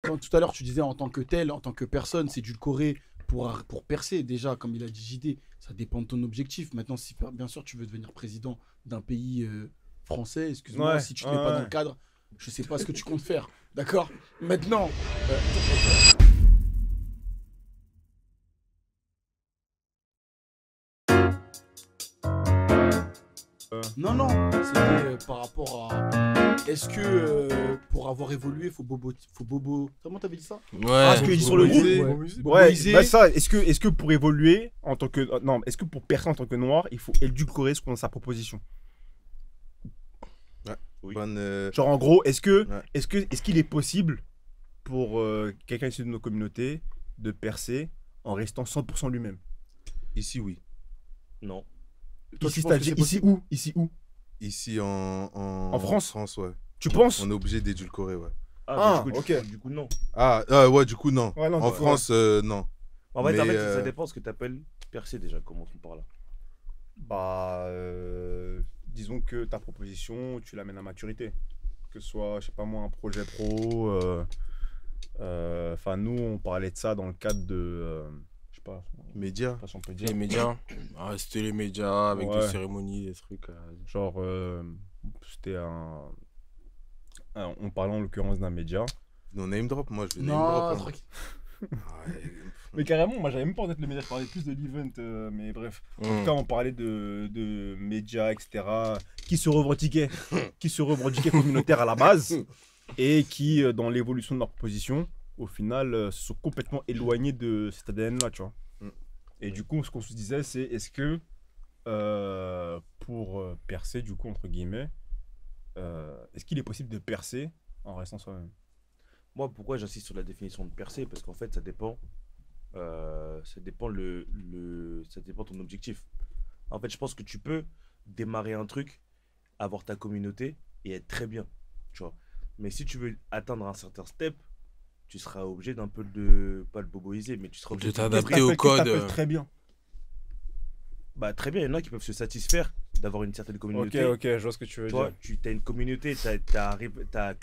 quand tout à l'heure tu disais en tant que tel, en tant que personne, c'est édulcoré pour percer déjà, comme il a dit JD, ça dépend de ton objectif. Maintenant, si bien sûr tu veux devenir président d'un pays français, excuse-moi, Ouais, si tu n'es pas dans le cadre, je sais pas ce que tu comptes faire. D'accord? Maintenant. Non, c'était par rapport à. Est-ce que pour avoir évolué, faut bobo. Comment t'avais dit ça? Ouais. Est-ce qu'il est sur le groupe? Ouais, Boboiser. bah ça, est-ce que pour évoluer en tant que. Non, est-ce que pour percer en tant que noir, il faut édulcorer ce qu'on a sa proposition? Ouais. Oui. Genre en gros, est-ce Ouais. qu'il est possible pour quelqu'un issu de nos communautés de percer en restant 100% lui-même? Ici, oui. Non. Toi, Ici, tu penses que c'est ici où? Ici où? Ici, en France ouais. Tu penses? On est obligé d'édulcorer, ouais. Ah, mais ok. Du coup, non. Ouais, du coup, non. Ouais, non, En ouais. France, non. En fait, Mais, ça dépend ce que tu appelles percer déjà, comment on parle là. Bah, disons que ta proposition, tu l'amènes à maturité. Que ce soit, je sais pas moi, un projet pro. Enfin, nous, on parlait de ça dans le cadre de. Je sais pas. Médias. Je sais pas si on peut dire. Les médias. C'était les médias avec Ouais. des cérémonies, des trucs. Genre, c'était on parlait en l'occurrence d'un média. Non, name drop, moi, je vais name Non, drop. hein. tranquille. Ouais. Mais carrément, moi, j'avais même pas en tête le média. Je parlais plus de l'event, mais bref. En tout cas, on parlait de médias, etc. qui se revendiquaient communautaires à la base et qui, dans l'évolution de leur proposition, au final, se sont complètement éloignés de cet ADN-là, tu vois. Et du coup, ce qu'on se disait, c'est est-ce que pour percer, du coup, entre guillemets, est-ce qu'il est possible de percer en restant soi-même? Moi, pourquoi j'insiste sur la définition de percer? Parce qu'en fait, ça dépend ça dépend ça dépend ton objectif. En fait, je pense que tu peux démarrer un truc, avoir ta communauté et être très bien, tu vois. Mais si tu veux atteindre un certain step, tu seras obligé d'un peu de, pas le boboiser, mais tu seras obligé De t'adapter au Qu'est-ce que code. t'appelles très bien. Bah très bien, il y en a qui peuvent se satisfaire d'avoir une certaine communauté. Ok, je vois ce que tu veux Tu dire. vois, tu as une communauté, t'as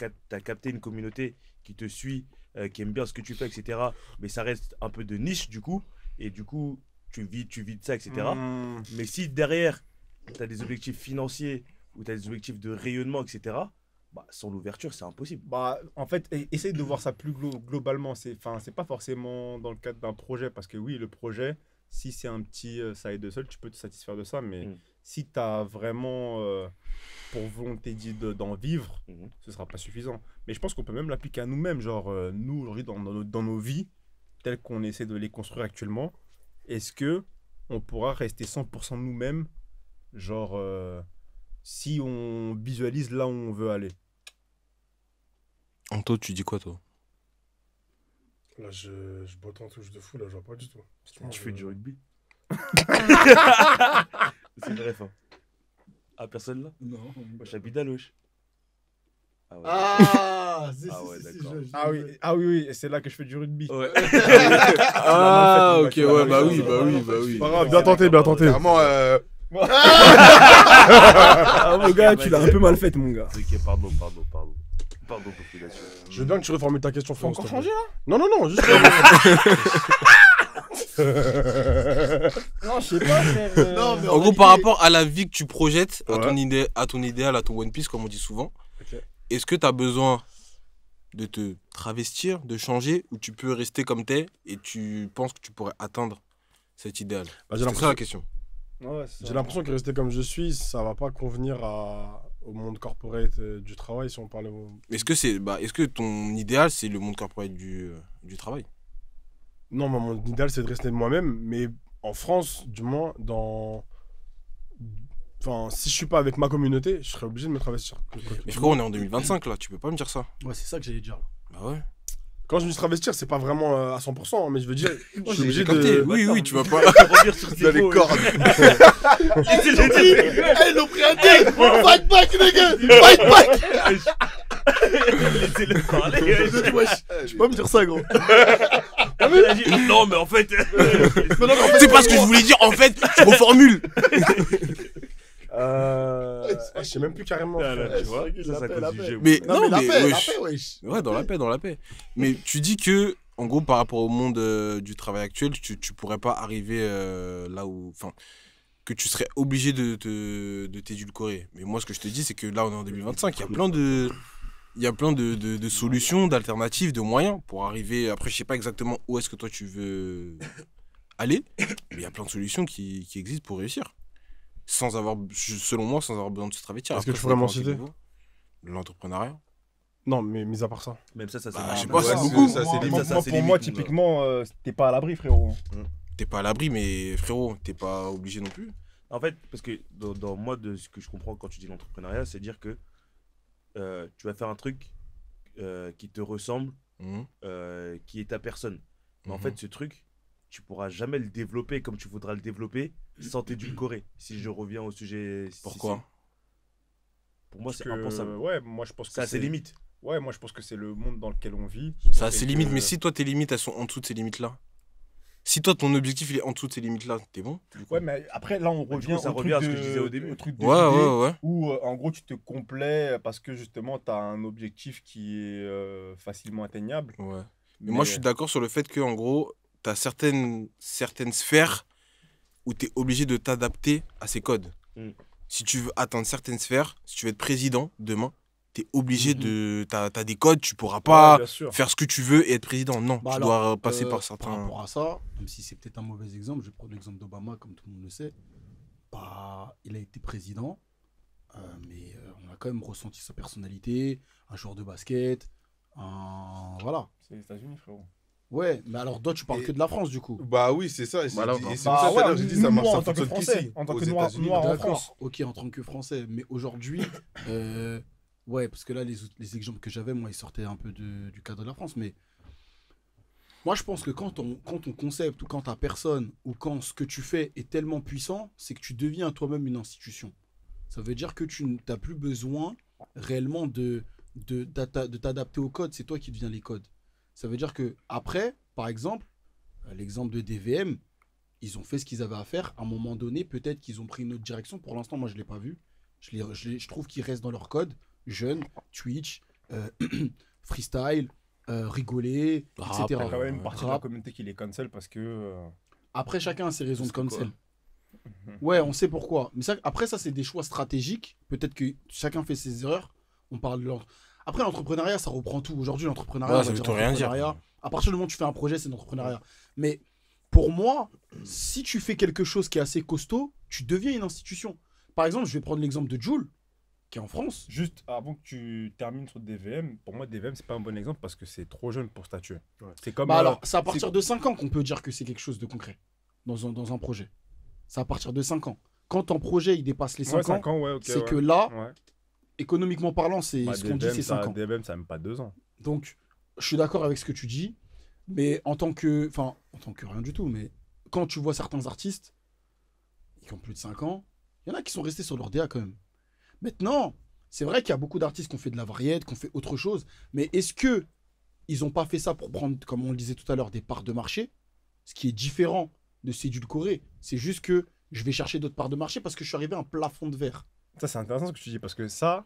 capté une communauté qui te suit, qui aime bien ce que tu fais, etc. Mais ça reste un peu de niche du coup. Et du coup, tu vis de ça, etc. Mais si derrière, tu as des objectifs financiers ou tu as des objectifs de rayonnement, etc., bah, sans l'ouverture, c'est impossible. Bah, en fait, essaye de voir ça plus globalement. C'est pas forcément dans le cadre d'un projet. Parce que oui, le projet, si c'est un petit side hustle, tu peux te satisfaire de ça. Mais si tu as vraiment pour volonté d'en vivre, ce sera pas suffisant. Mais je pense qu'on peut même l'appliquer à nous-mêmes. Genre, nous, aujourd'hui, dans nos vies, telles qu'on essaie de les construire actuellement, est-ce que on pourra rester 100% nous-mêmes, genre, si on visualise là où on veut aller? Anto, tu dis quoi, toi? Là, je botte en touche de fou, là, je vois pas du tout. Tu fais du rugby. C'est bref. Hein. Ah, personne là? Non. Moi, j'habite à Loche. Ah ouais. Ah, ouais, d'accord. Oui, c'est là que je fais du rugby. Ouais. Ah, ok, ouais, bah oui. Pas grave, bien tenté, bien tenté. Clairement, Ah, mon gars, tu l'as un peu mal faite, mon gars. Ok, pardon, population. Je veux bien que tu reformules ta question. Faut encore changer, là? Non, juste. Non, je sais pas, frère. Non, mais En gros, par rapport à la vie que tu projettes, à ton idéal, à ton One Piece, comme on dit souvent, Ok. est-ce que tu as besoin de te travestir, de changer, ou tu peux rester comme t'es et tu penses que tu pourrais atteindre cet idéal? Bah, C'est ça la question. Ouais, J'ai l'impression que rester comme je suis, ça va pas convenir au monde corporate du travail si on parle. Est-ce que ton idéal, c'est le monde corporate du travail? Non, mon idéal c'est de rester moi-même, mais en France, du moins, enfin, si je suis pas avec ma communauté, je serais obligé de me travestir. Mais frérot, on est en 2025 là, tu peux pas me dire ça. Ouais, c'est ça que j'allais dire. Bah ouais. Quand je dis travestir, c'est pas vraiment à 100%, hein, mais je veux dire, je suis obligé J'ai capté. de. Oui, tu vas pas. Revenir sur dans les cordes. Ils l'ont pris un dé. Fight back, nigga. Fight back. Laissez-le parler. Tu peux pas me dire ça, gros. Il a dit, non, mais en fait. C'est pas ce que je voulais dire, en fait, je reformule. Je sais même plus carrément. Là, frère. tu vois, C'est vrai ça, c'est à qu'il cause du l'appelle. jeu. Mais Non, non, mais la mais paix, wesh. wesh. Ouais, dans la paix. Mais tu dis que, en gros, par rapport au monde du travail actuel, tu pourrais pas arriver là où. Enfin, que tu serais obligé de t'édulcorer. Mais moi, ce que je te dis, c'est que là, on est en 2025. Il y a plein de solutions, d'alternatives, de moyens pour arriver. Après, je sais pas exactement où est-ce que toi tu veux aller, mais il y a plein de solutions qui existent pour réussir. Selon moi, sans avoir besoin de se travestir. Est-ce que Après, tu ça pourrais m'en dépend à quel citer niveau. L'entrepreneuriat. Non, mais mis à part ça. Même ça, c'est Bah, je sais marrant. pas, Ouais, c'est beaucoup. ça, c'est Même limite. ça, c'est Pour moi, limite, typiquement, t'es pas à l'abri, frérot. T'es pas à l'abri, mais frérot, t'es pas obligé non plus. En fait, parce que dans moi, de ce que je comprends quand tu dis l'entrepreneuriat, c'est dire que tu vas faire un truc qui te ressemble, Mhm. qui est ta personne. Mais en Mhm. fait, ce truc, tu pourras jamais le développer comme tu voudras le développer sans t'édulcorer. Si je reviens au sujet. Pourquoi Pour moi, Parce c'est que, impensable. ouais, moi je pense que C'est à ses limites. Ouais, moi je pense que c'est le monde dans lequel on vit. Ça a Et ses que- limites, mais si toi tes limites elles sont en dessous de ces limites-là, si toi ton objectif il est en dessous de ces limites-là, t'es bon du coup. Ouais, mais après là on Bah, du revient coup, ça au revient truc à ce que de- je disais au début. au truc de Ouais, l'idée ouais, ouais. où en gros tu te complais parce que justement tu as un objectif qui est facilement atteignable. Ouais. Mais moi je suis d'accord sur le fait que en gros, t'as certaines sphères où t'es obligé de t'adapter à ces codes. Mm. Si tu veux atteindre certaines sphères, si tu veux être président demain, t'es obligé de. T'as des codes, tu pourras Ouais, pas bien sûr. faire ce que tu veux et être président. Non, Bah tu alors, dois passer par Par certains. rapport à ça, même si c'est peut-être un mauvais exemple, je vais prendre l'exemple d'Obama, comme tout le monde le sait. Bah, il a été président, mais on a quand même ressenti sa personnalité, un joueur de basket, voilà. C'est les États-Unis, frérot. Ouais, mais alors toi, tu parles Et- que de la France, du coup. Bah oui, c'est ça. Et c'est Voilà, et bah. c'est pour ça tout à l'heure, j'ai dit ça marche, nous, ça en tant que fonctionne Français, qu'ici, en tant aux que noir États-Unis. en D'accord, France. ok, en tant que Français, mais aujourd'hui, ouais, parce que là, les exemples que j'avais, moi, ils sortaient un peu du cadre de la France, mais moi, je pense que quand ton concept ou quand ta personne ou quand ce que tu fais est tellement puissant, c'est que tu deviens toi-même une institution. Ça veut dire que tu n'as plus besoin réellement de t'adapter au code, c'est toi qui deviens les codes. Ça veut dire que après, par exemple, l'exemple de DVM, ils ont fait ce qu'ils avaient à faire. À un moment donné, peut-être qu'ils ont pris une autre direction. Pour l'instant, moi, je ne l'ai pas vu. Je trouve qu'ils restent dans leur code. Jeune, Twitch, freestyle, rigoler, Rap, etc. Il y a quand même une partie de la Rap. communauté qui les cancel parce que. Après, chacun a ses raisons de Parce que cancel. quoi. Ouais, on sait pourquoi. Mais ça, après, ça, c'est des choix stratégiques. Peut-être que chacun fait ses erreurs. On parle de Après, l'entrepreneuriat, ça reprend tout. Aujourd'hui, l'entrepreneuriat, Ouais, on ça va veut dire tout rien dire. entrepreneuriat. À partir du moment où tu fais un projet, c'est l'entrepreneuriat. Mais pour moi, si tu fais quelque chose qui est assez costaud, tu deviens une institution. Par exemple, je vais prendre l'exemple de Joule, qui est en France. Juste avant que tu termines sur DVM, pour moi, DVM, c'est pas un bon exemple parce que c'est trop jeune pour statuer. Ouais. C'est comme. Bah alors, c'est à partir de 5 ans qu'on peut dire que c'est quelque chose de concret dans un projet. C'est à partir de 5 ans. Quand ton projet il dépasse les 5 ouais, ans, 5 ans, ouais, ok. c'est ouais. que là, Ouais. économiquement parlant, c'est Bah, ce qu'on dit, DVM, c'est 5 ça, ans. DVM, ça n'a même pas 2 ans. Donc, je suis d'accord avec ce que tu dis, mais en tant que rien du tout, mais quand tu vois certains artistes qui ont plus de 5 ans, il y en a qui sont restés sur leur DA quand même. Maintenant, c'est vrai qu'il y a beaucoup d'artistes qui ont fait de la variété, qui ont fait autre chose, mais est-ce que ils n'ont pas fait ça pour prendre, comme on le disait tout à l'heure, des parts de marché, ce qui est différent de s'édulcorer. C'est juste que je vais chercher d'autres parts de marché parce que je suis arrivé à un plafond de verre. Ça, c'est intéressant ce que tu dis parce que ça,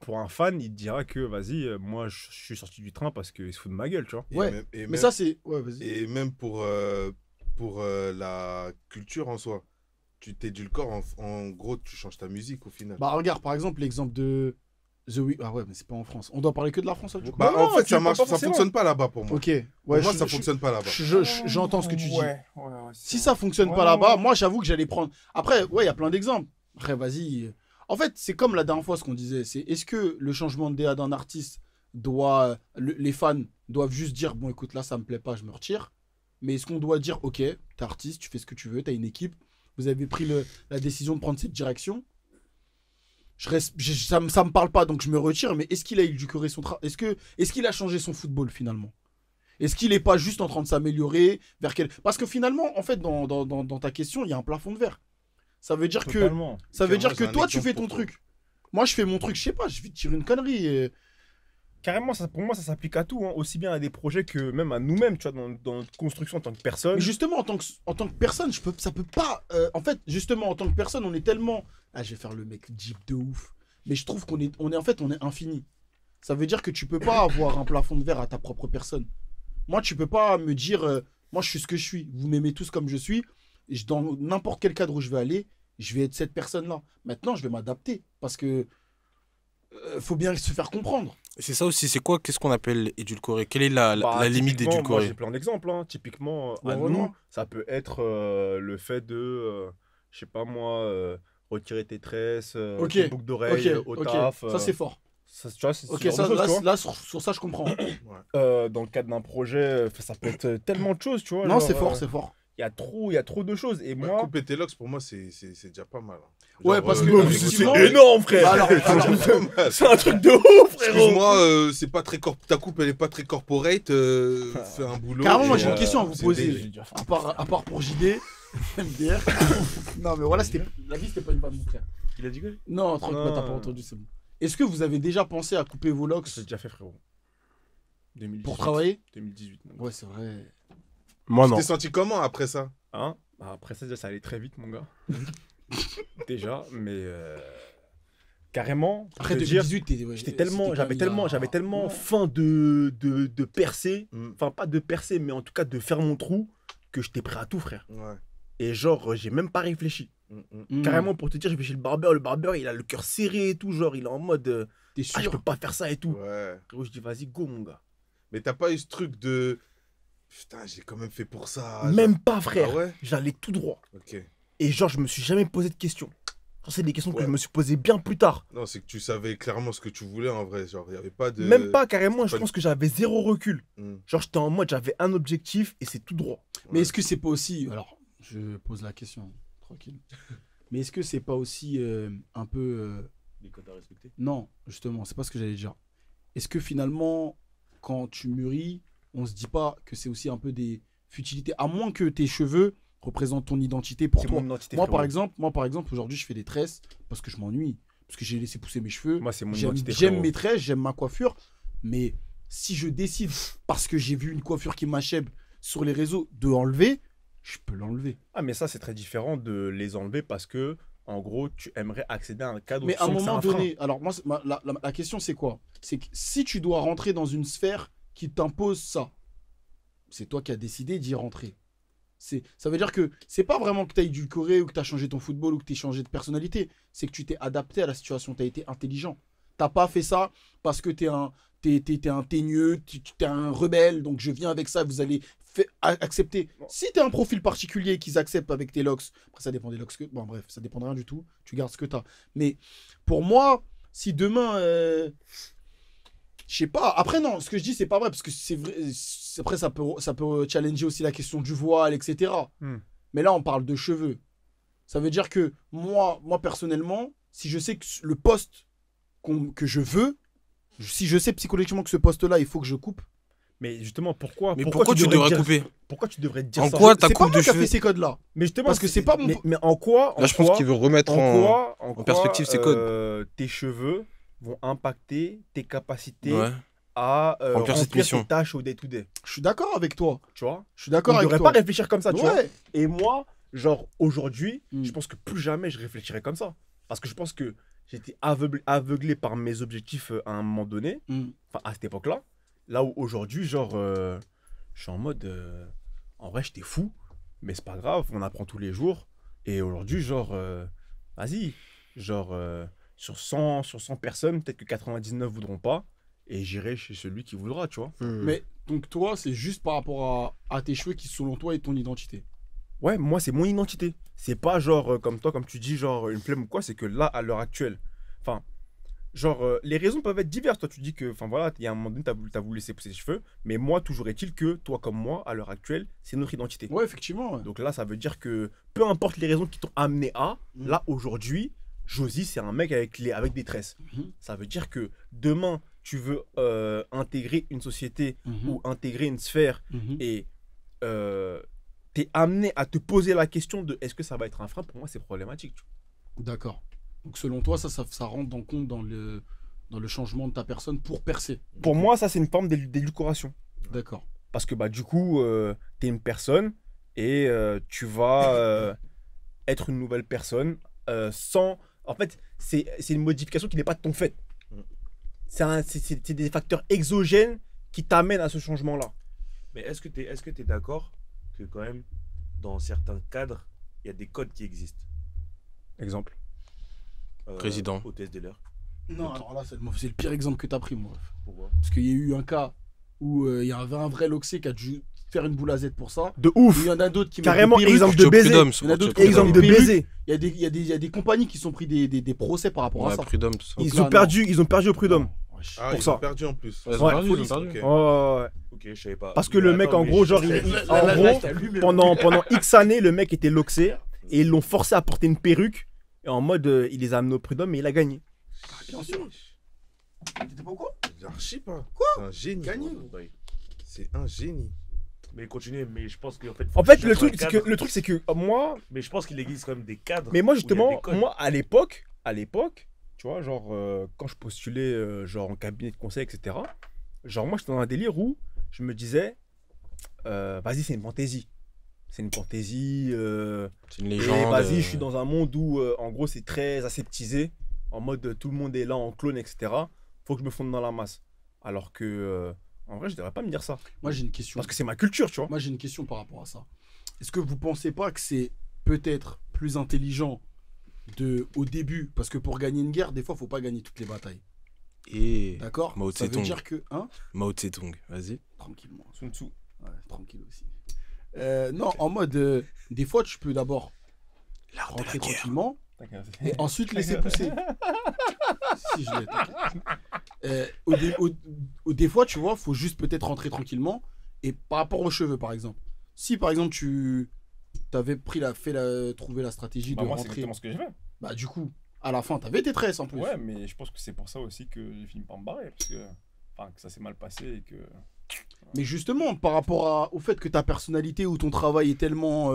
pour un fan, il te dira que vas-y, moi je suis sorti du train parce qu'il se fout de ma gueule, tu vois. Et Ouais, même- et Mais même- ça, c'est... Ouais, vas-y. Et même pour la culture en soi. Tu t'édulcores, en gros, tu changes ta musique au final. Bah regarde, par exemple, l'exemple de The Weeknd. Ah ouais, mais c'est pas en France. On doit parler que de la France, là, du coup. Bah, non, en fait, tu veux pas ça forcément. fonctionne pas là-bas pour moi. Ok. Ouais, Pour moi, je- ça je- fonctionne pas là-bas. J'entends ce que tu dis. Ouais. Si ça fonctionne Ouais, pas là-bas, ouais. moi, j'avoue que j'allais prendre... Après, ouais, il y a plein d'exemples. Après, vas-y. En fait, c'est comme la dernière fois ce qu'on disait. C'est est-ce que le changement de DA d'un artiste doit... les fans doivent juste dire, bon, écoute, là, ça me plaît pas, je me retire. Mais est-ce qu'on doit dire, ok, t'es artiste, tu fais ce que tu veux, t'as une équipe, vous avez pris la décision de prendre cette direction. Ça me parle pas, donc je me retire. Mais est-ce qu'il a édulcoré son travail? Est-ce qu'il a changé son football finalement? Est-ce qu'il est pas juste en train de s'améliorer vers quel... Parce que finalement, en fait, dans ta question, il y a un plafond de verre. Ça veut dire Totalement. ça veut Tiens, dire moi, que j'ai toi, un tu fais exemple ton pour toi. truc. Moi, je fais mon truc, je sais pas, je vais te tirer une connerie. Carrément, ça, pour moi, ça s'applique à tout, hein, aussi bien à des projets que même à nous-mêmes, tu vois, dans notre construction en tant que personne. Mais justement, en tant que personne, ça peut pas. En fait, justement, en tant que personne, on est tellement ah, je vais faire le mec deep de ouf. Mais je trouve en fait, on est infini. Ça veut dire que tu peux pas avoir un plafond de verre à ta propre personne. Moi, tu peux pas me dire, moi, je suis ce que je suis. Vous m'aimez tous comme je suis. Dans n'importe quel cadre où je vais aller, je vais être cette personne-là. Maintenant, je vais m'adapter parce que faut bien se faire comprendre. C'est ça aussi, qu'est-ce qu'on appelle édulcoré? Quelle est la limite typiquement, moi, d'édulcoré? j'ai plein d'exemples. Hein. Typiquement, à Ouais, nous, ouais. ça peut être le fait de, je sais pas moi, retirer tes tresses, Ok, tes boucles d'oreilles au ok. taf. Ça, c'est fort. Tu vois, c'est ce Ok, genre de ça, choses, là, tu vois. là, sur ça, je comprends. Dans le cadre d'un projet, ça peut être tellement de choses, tu vois. Non, genre, c'est fort, c'est fort. Il y a trop de choses. Et Bah, moi, couper tes locks, pour moi, c'est déjà pas mal. Hein. Ouais, parce que, avec effectivement, votre- énorme, frère. Bah, alors, C'est un truc de ouf, frérot. Excuse-moi, c'est pas très ta coupe, elle est pas très corporate. Fais un boulot. carrément, moi, et, j'ai une question à vous c'est poser. dégagé. À part pour JD, MDR. Non, mais voilà, la vie, c'était pas une vanne, mon frère. Il a dit quoi? Non, tranquille, Non. t'as pas entendu, c'est bon. Est-ce que vous avez déjà pensé à couper vos locks J'ai déjà fait, frérot. 2018. pour travailler? 2018. Ouais, c'est vrai. Moi, Tu non. t'es senti comment après ça? Hein? Bah, après ça, déjà, ça allait très vite, mon gars. Déjà, mais carrément, pour Après te dire, 2018, ouais, j'étais c'était tellement, quand j'avais il y a- tellement, j'avais tellement Ouais. faim de percer, Mm. enfin pas de percer, mais en tout cas de faire mon trou, que j'étais prêt à tout, frère. Ouais. Et genre, j'ai même pas réfléchi. Hmm. Carrément, pour te dire, je vais chez le barbeur, il a le cœur serré et tout, genre, il est en mode, T'es ah, je sûr? peux pas faire ça et tout. Ouais. Frérot, je dis, vas-y, go, mon gars. Mais t'as pas eu ce truc de. Putain, j'ai quand même fait pour ça. Même pas, frère. Ah ouais? J'allais tout droit. Ok. Et genre, je me suis jamais posé de questions. Genre, c'est des questions que Ouais. je me suis posées bien plus tard. Non, c'est que tu savais clairement ce que tu voulais en vrai. Genre, il y avait pas de. Même pas, carrément, je pas- pense que j'avais zéro recul. Mm. Genre, j'étais en mode, j'avais un objectif et c'est tout droit. Mais est-ce que c'est pas aussi. Alors, je pose la question, tranquille. Mais est-ce que c'est pas aussi un peu. Les codes à respecter. Non, justement, c'est pas ce que j'allais dire. Est-ce que finalement, quand tu mûris, on se dit pas que c'est aussi un peu des futilités, à moins que tes cheveux représentent ton identité pour C'est toi. mon identité, Moi, frérot. par exemple, aujourd'hui, je fais des tresses parce que je m'ennuie, parce que j'ai laissé pousser mes cheveux. Moi, c'est mon J'aime identité, j'aime frérot. mes tresses, j'aime ma coiffure, mais si je décide, parce que j'ai vu une coiffure qui m'achève sur les réseaux, de enlever, je peux l'enlever. Ah, mais ça, c'est très différent de les enlever parce que, en gros, tu aimerais accéder à un cadre Mais à un sans que c'est moment un frein. donné, alors moi, la question c'est quoi? C'est que si tu dois rentrer dans une sphère qui t'impose ça, c'est toi qui as décidé d'y rentrer. Ça veut dire que c'est pas vraiment que tu as édulcoré ou que tu as changé ton football ou que tu as changé de personnalité. C'est que tu t'es adapté à la situation, tu as été intelligent. T'as pas fait ça parce que t'es un teigneux, t'es un rebelle, donc je viens avec ça, vous allez accepter. Si t'es un profil particulier qu'ils acceptent avec tes locks, après ça dépend des locks que... Bon bref, ça dépend de rien du tout, tu gardes ce que t'as. Mais pour moi, si demain... je sais pas, après non, ce que je dis c'est pas vrai, parce que c'est vrai, après ça peut challenger aussi la question du voile, etc. Mais là on parle de cheveux. Ça veut dire que moi personnellement, si je sais que le poste que je veux, si je sais psychologiquement que ce poste-là, il faut que je coupe. Mais justement, pourquoi Mais pourquoi tu devrais dire- couper? Pourquoi tu devrais dire En ça? quoi ta C'est pas coupe moi de qui a cheveux? fait ces codes-là. Mais justement, Parce que c'est pas mon- Mais en quoi Là, je pense qu'il veut remettre en perspective ses codes. Tes cheveux vont impacter tes capacités Ouais. à Remplir cette remplir mission. tes tâches au day-to-day. Je suis d'accord avec toi. Tu vois? Je suis d'accord On ne avec devrait toi. pas réfléchir comme ça, tu vois? Ouais. Et moi, genre, aujourd'hui, Mm. je pense que plus jamais je réfléchirai comme ça. Parce que je pense que j'étais aveuglé par mes objectifs à un moment donné, Mm. enfin à cette époque-là. Là où aujourd'hui, genre, je suis en mode, en vrai, j'étais fou, mais c'est pas grave, on apprend tous les jours. Et aujourd'hui, genre, vas-y, genre, sur 100 personnes, peut-être que 99 voudront pas, et j'irai chez celui qui voudra, tu vois. Mais donc toi, c'est juste par rapport à tes cheveux qui, selon toi, est ton identité. Ouais, moi, c'est mon identité. C'est pas genre, comme toi, comme tu dis, genre, une flemme ou quoi, c'est que là, à l'heure actuelle, enfin, genre, les raisons peuvent être diverses. Toi, tu dis que, enfin voilà, il y a un moment donné, t'as voulu laisser pousser les cheveux, mais moi, toujours est-il que, toi comme moi, à l'heure actuelle, c'est notre identité. Ouais, effectivement. Ouais. Donc là, ça veut dire que, peu importe les raisons qui t'ont amené à, Mm. là, aujourd'hui, Josie, c'est un mec avec des tresses. Mhm. Ça veut dire que, demain, tu veux intégrer une société Mhm. ou intégrer une sphère Mhm. et t'es amené à te poser la question de est-ce que ça va être un frein, pour moi c'est problématique. Tu vois. D'accord. Donc selon toi, ça rentre en compte dans le changement de ta personne pour percer. Pour moi, ça c'est une forme d'édulcoration. D'accord. Parce que bah, du coup, t'es une personne et tu vas être une nouvelle personne sans En fait, c'est une modification qui n'est pas de ton fait. C'est des facteurs exogènes qui t'amènent à ce changement-là. Mais est-ce que tu es d'accord que quand même, dans certains cadres, il y a des codes qui existent? Exemple. Président. Hôtesse de l'air. Non, alors là, c'est le pire exemple que t'as pris, moi. Pourquoi? Parce qu'il y a eu un cas où il y avait un vrai Loxé qui a dû faire une boule à Z pour ça. De ouf. Il y en a d'autres qui Carrément, mettent des perruques. exemple de baiser. Prud'homme, Il y en a d'autres Prud'homme. Exemple de des perruques. baiser. Il y a des compagnies qui sont pris des procès par rapport à Ouais, ça. Prud'homme, tout ça. Donc Ils là, ont perdu au prud'homme. Wesh. Ah, Pour ils ça. ont perdu en plus. Ouais, ils Ouais, ont perdu, police, ils ont perdu. ok. Ouais. Ok, je savais pas. Parce que Mais le mec, attends, en mais gros, je- genre, en gros, pendant X années, le mec était loxé et ils l'ont forcé à porter une perruque. Et en mode, il les a amenés au prud'homme et il a gagné. Bien sûr. T'étais pas au courant? J'archive pas. C'est un génie. Gagné. Oui. C'est un génie. Mais continuez, mais je pense qu'en fait. En fait, faut le chercher truc, un c'est que, cadre. moi, Mais je pense qu'il existe quand même des cadres. mais moi où il y a justement, des codes. moi à l'époque, tu vois, genre quand je postulais genre en cabinet de conseil, etc. Genre moi j'étais dans un délire où je me disais, vas-y c'est une fantaisie, c'est une fantaisie. C'est une Et légende. vas-y, je suis dans un monde où en gros c'est très aseptisé, en mode tout le monde est là en clone, etc. Faut que je me fonde dans la masse. Alors que en vrai je devrais pas me dire ça, Moi, j'ai une question. parce que c'est ma culture, tu vois. Moi, j'ai une question par rapport à ça. Est-ce que vous pensez pas que c'est peut-être plus intelligent au début, parce que pour gagner une guerre, des fois, faut pas gagner toutes les batailles. Et D'accord? Mao Ça veut Tse-tung. dire que, hein? Mao Tse-tung, vas-y. Tranquillement. Sun Tzu. Ouais, tranquille aussi. Non, en mode, des fois, tu peux d'abord L'art de la rentrer guerre. tranquillement et ensuite laisser pousser. Si, je l'ai, t'inquiète. Des fois, tu vois, faut juste peut-être rentrer tranquillement. Et par rapport aux cheveux, par exemple. Si, par exemple, tu t'avais trouvé la stratégie de Bah, moi c'est rentrer, exactement ce que j'ai fait. bah du coup, à la fin, t'avais tes tresses en plus. Ouais, mais je pense que c'est pour ça aussi que j'ai fini par me barrer, parce que, enfin, que ça s'est mal passé et que... Mais justement, par rapport au fait que ta personnalité ou ton travail est tellement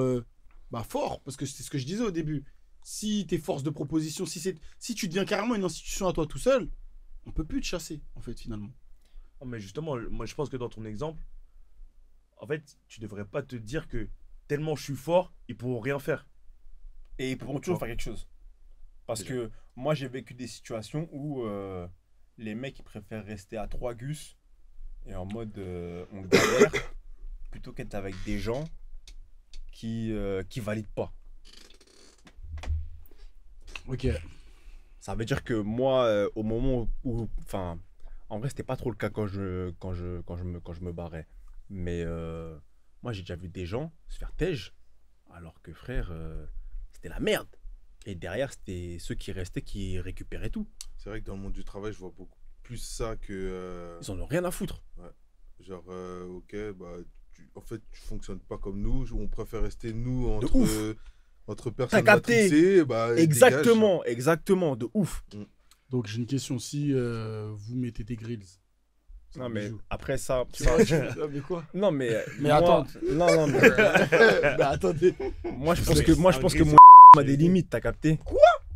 fort, parce que c'est ce que je disais au début, si tes forces de proposition, si tu deviens carrément une institution à toi tout seul, on peut plus te chasser, en fait, finalement. Non, mais justement, moi je pense que dans ton exemple, en fait, tu devrais pas te dire que tellement je suis fort, ils pourront rien faire. Et ils pourront toujours faire quelque chose. Parce que moi, j'ai vécu des situations où les mecs, ils préfèrent rester à 3 gus et en mode on galère plutôt qu'être avec des gens qui valident pas. Ok. Ça veut dire que moi, au moment où... Enfin, en vrai, c'était pas trop le cas quand je me barrais. Mais moi, j'ai déjà vu des gens se faire tège, alors que frère, c'était la merde. Et derrière, c'était ceux qui restaient qui récupéraient tout. C'est vrai que dans le monde du travail, je vois beaucoup plus ça que. Ils en ont rien à foutre. Genre, ok, bah, en fait, tu fonctionnes pas comme nous. On préfère rester nous De ouf. entre personnes capté. matrixées. Bah, Exactement, exactement, de ouf. Donc j'ai une question, si vous mettez des grills. Non, mais bijou. après ça... Ah, mais quoi? Non, mais... Mais moi- attends. Non, mais... Mais attendez. moi, je pense que mon a des limites, t'as capté?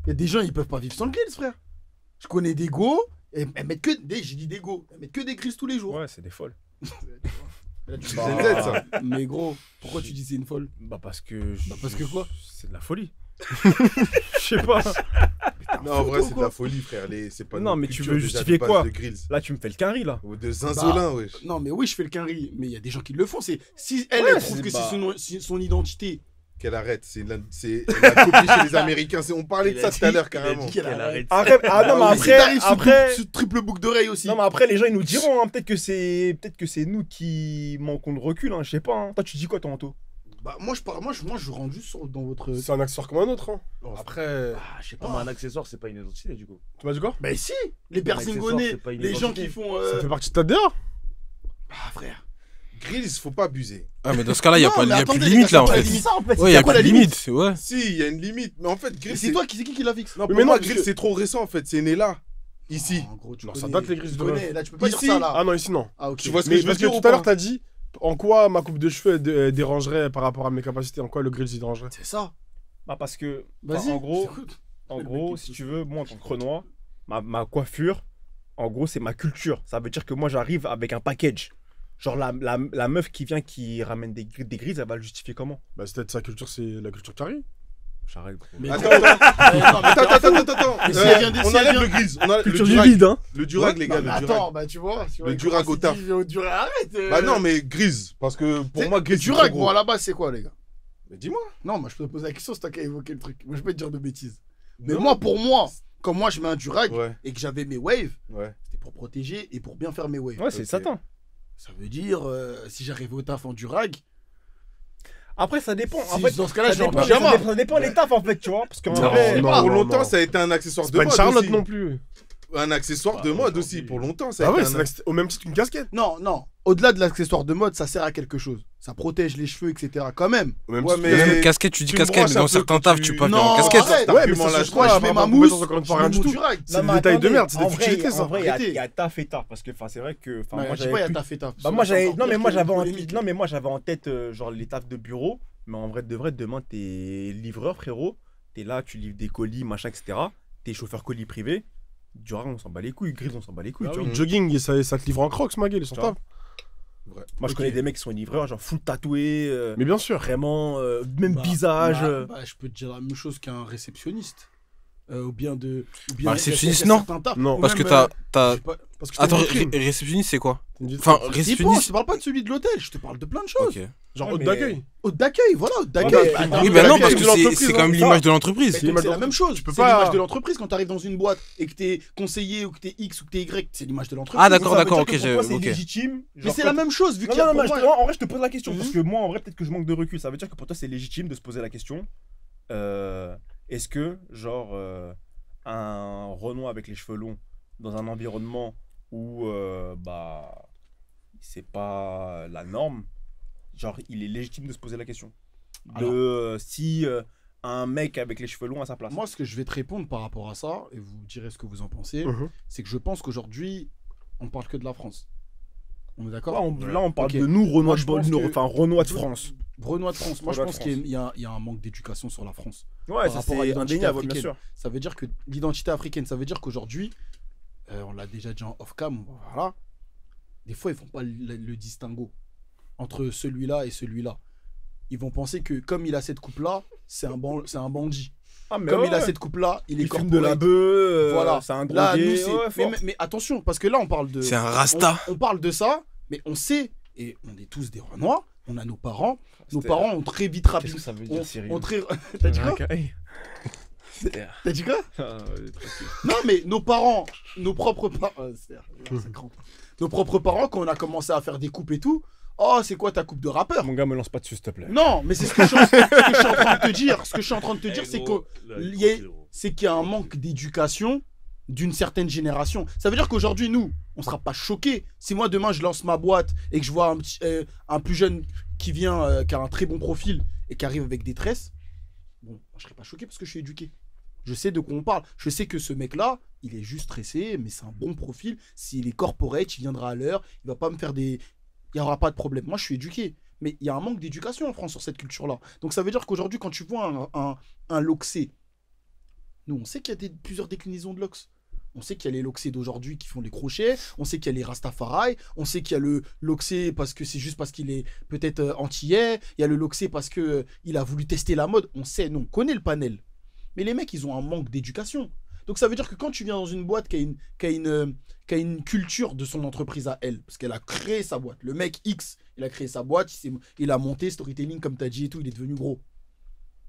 Il y a des gens, ils peuvent pas vivre sans le grills, frère. Je connais des go, et elles mettent que j'ai dit des go, elles mettent que des grills tous les jours. Ouais, c'est des folles. Là, tu Bah, dis- c'est net, ça. Mais gros, pourquoi tu dis c'est une folle? Bah parce que... parce que quoi? C'est de la folie. Je sais pas. Non, en vrai, c'est de la folie, frère. C'est pas Non, notre mais tu culture, veux déjà, justifier de base, quoi? de grills. Là, tu me fais le quinri, là. Ou de zinzolin, wesh. Non, mais oui, je fais le quinri, mais il y a des gens qui le font. Si elle, Ouais, elle trouve c'est que pas- c'est son identité. Qu'elle arrête. Elle a copié chez les Américains. On parlait de ça tout à l'heure, carrément. qu'elle Qu'elle arrête. Après, non, mais Mais si t'arrives après... ce triple boucle d'oreille aussi. Non, mais après, les gens, ils nous diront, hein, peut-être que c'est nous qui manquons de recul, hein, je sais pas. Hein. Toi, tu dis quoi, toi, Anto? Bah, moi, je rentre juste dans votre. C'est un accessoire comme un autre. Hein. Après, je sais Non, mais pas. un accessoire, c'est pas une identité du coup. Tu m'as dit quoi? Mais si, les accessoire, berzingonais, c'est pas une les gens identité. qui font. Ça fait partie de ta DA. Ah, frère. Grills, faut pas abuser. Ah, mais dans ce cas-là, il n'y a, Non, pas, mais y a attendez, plus de les limite gars, là en c'est quoi la fait. limite, ça, en fait Ouais, il n'y a quoi plus la de limite. Ouais. Si, il y a une limite. Mais en fait, Mais Grills, c'est toi c'est qui l'a fixe? Non, Mais pour moi, non, Grills, parce que- c'est trop récent, en fait. C'est né là. Ici. En gros, tu Non, ça connais- date, les grilles tu de connais, meuf. là, tu peux pas Ici dire ça là. Ah non, ici non. Ah, ok. Tu vois ce que Mais je veux parce que dire ou tout à l'heure, pas? t'as dit en quoi ma coupe de cheveux dérangerait par rapport à mes capacités. En quoi le grill s'y dérangerait. C'est ça. Bah, parce que, Vas-y. en gros, j'écoute. si tu veux, moi, en tant que Renoir, ma coiffure, en gros, c'est ma culture. Ça veut dire que moi, j'arrive avec un package. Genre, la meuf qui vient, qui ramène des grilles, elle va le justifier comment? Bah, c'est peut-être sa culture, c'est la culture carré. J'arrête, gros. Mais Attends, non, mais attends. Mais si elle vient de- On si elle enlève vient- le grise. On enlève Culture le du durag. vide, hein. Le durag, les gars, Non, mais le durag. attends, bah tu vois. Le durag au taf. Au durag, arrête. Bah non, mais grise. Parce que pour moi, Le grise. c'est durag, trop bon, gros. à la base, c'est quoi, les gars? Mais dis-moi. Non, moi, je peux te poser la question, c'est toi qui as évoqué le truc. Moi, je peux te dire de bêtises. Mais Non. moi, pour moi, quand moi, je mets un durag Ouais, et que j'avais mes waves, ouais. c'était pour protéger et pour bien faire mes waves. Ouais, c'est Ok. Satan. Ça veut dire, si j'arrivais au taf en durag, Après, ça dépend. En si fait, dans ce cas-là, ça je vais en dépend, pyjama. ça dépend les tafs, en fait, tu vois. Parce qu'en Non, vrai, non. Pour longtemps, ça a été un accessoire C'est de pas une mode Charlotte aussi. non plus. Un accessoire de mode aussi. Pour longtemps, ça a Ah été ouais, un c'est au même titre qu'une casquette. Non, non. Au-delà de l'accessoire de mode, ça sert à quelque chose. Ça protège les cheveux, etc. Quand même. Au même Ouais, titre mais- qu'une Même casquette, tu dis tu casquette, branches mais un dans peu certains que tafs, tu- tu peux pas Non, venir en casquette. arrête. Ouais, mais Argument ça, là, je Moi, crois, je mets ma par mousse, compétence, encore une je fois, mets rien du mon tout. durag. C'est des détails de merde, c'est des en vrai, futilités, ça. En vrai, il Arrêtez. y a taf et taf. Parce que c'est vrai que. Enfin, Ouais, moi, je sais j'avais pas, il y a plus- taf et taf. Bah moi C'est j'avais encore non mais pire moi que j'avais les en polémiques. non mais moi j'avais en tête genre les tafs de bureau, mais en vrai de vrai demain t'es livreur frérot, t'es là, tu livres des colis machin etc, t'es chauffeur colis privé, durag on s'en bat les couilles, grise on s'en bat les couilles, Ah tu oui, vois. jogging, ça te livre en crocs, ma gueule, ils sont Tu vois. top. Moi je connais des mecs qui sont livreurs genre full tatoués, Mais bien sûr. vraiment même Bah, visage. bah, je peux te dire la même chose qu'un réceptionniste. Ou bien de. Ou bien Bah, réceptionniste, il y a non. certains tafs, Non. ou Parce que même, t'as. je sais pas- Parce que Attends, c'est une vitrine. réceptionniste, c'est quoi? C'est une vitrine. Enfin, Ça dépend, réceptionniste. je te parle pas de celui de l'hôtel, je te parle de plein de choses. Ok. Genre Ouais, hôte mais- d'accueil. Hôte d'accueil, voilà, hôte d'accueil. mais- Attends, Oui, mais bah la non, vie parce de que l'entreprise, c'est quand même ça. l'image de l'entreprise. Mais C'est donc, l'image c'est la de- même chose. tu peux C'est pas- l'image de l'entreprise quand tu arrives dans une boîte et que t'es conseiller ou que t'es X ou que t'es Y, c'est l'image de l'entreprise. Ah, d'accord, Ça veut d'accord, dire ok, que pour j'ai- toi, c'est ok. légitime. Mais genre, c'est quand- la même chose vu Non, qu'il y a non, pour non, moi. en vrai, je te pose la question. Mhm. Parce que moi, en vrai, peut-être que je manque de recul. Ça veut dire que pour toi, c'est légitime de se poser la question. Est-ce que, genre, un Renoir avec les cheveux longs, dans un environnement où, bah, c'est pas la norme, genre, il est légitime de se poser la question. De Alors. si un mec avec les cheveux longs à sa place. Moi, ce que je vais te répondre par rapport à ça, et vous direz ce que vous en pensez, Mhm. c'est que je pense qu'aujourd'hui, on parle que de la France. On est d'accord? Là, on parle Ok. de nous, Renoir Moi, je pense que- Renoir de France. Renoir de France. Moi, je Renoir de pense qu'il y a un manque d'éducation sur la France. Ouais, ça rapport à c'est l'identité indéniable, bien africaine. sûr. Ça veut dire que l'identité africaine, ça veut dire qu'aujourd'hui, on l'a déjà dit en off-cam, voilà, des fois, ils font pas le distinguo entre celui-là et celui-là. Ils vont penser que comme il a cette coupe-là, c'est un bandit. Ah, mais Comme ouais, il a ouais. cette coupe-là, il est Il fume de la corporate. bœuf, Voilà. c'est un Là, drogué. nous, c'est... ouais, fort. mais attention, parce que là, on parle de... C'est un rasta. On parle de ça, mais on sait, et on est tous des Renois, on a nos parents. Nos C'était- parents ont très vite Qu'est-ce rapide. que ça veut On, dire, Cyril on très... T'as dit quoi? T'as dit quoi? Non, mais nos parents, nos propres parents. Nos propres parents, quand on a commencé à faire des coupes et tout, oh, c'est quoi ta coupe de rappeur? Mon gars, me lance pas dessus, s'il te plaît. Non, mais c'est ce que je suis en train de te dire. Ce que je suis en train de te dire, c'est qu'il y a un manque d'éducation d'une certaine génération. Ça veut dire qu'aujourd'hui, nous, on sera pas choqués. Si moi, demain, je lance ma boîte et que je vois un plus jeune qui vient, qui a un très bon profil et qui arrive avec des tresses, bon, je serais pas choqué parce que je suis éduqué. Je sais de quoi on parle. Je sais que ce mec-là, il est juste stressé, mais c'est un bon profil. S'il est corporate, il viendra à l'heure. Il va pas me faire des... Il n'y aura pas de problème. Moi, je suis éduqué. Mais il y a un manque d'éducation en France sur cette culture-là. Donc ça veut dire qu'aujourd'hui, quand tu vois un Loxé, nous, on sait qu'il y a plusieurs déclinaisons de Lox. On sait qu'il y a les Loxés d'aujourd'hui qui font les crochets. On sait qu'il y a les Rastafari. On sait qu'il y a le Loxé parce que c'est juste parce qu'il est peut-être antillais. Il y a le Loxé parce que il a voulu tester la mode. On sait, nous, on connaît le panel. Mais les mecs, ils ont un manque d'éducation. Donc ça veut dire que quand tu viens dans une boîte qui a une culture de son entreprise à elle, parce qu'elle a créé sa boîte. Le mec X, il a créé sa boîte, il a monté storytelling comme tu as dit et tout, il est devenu gros.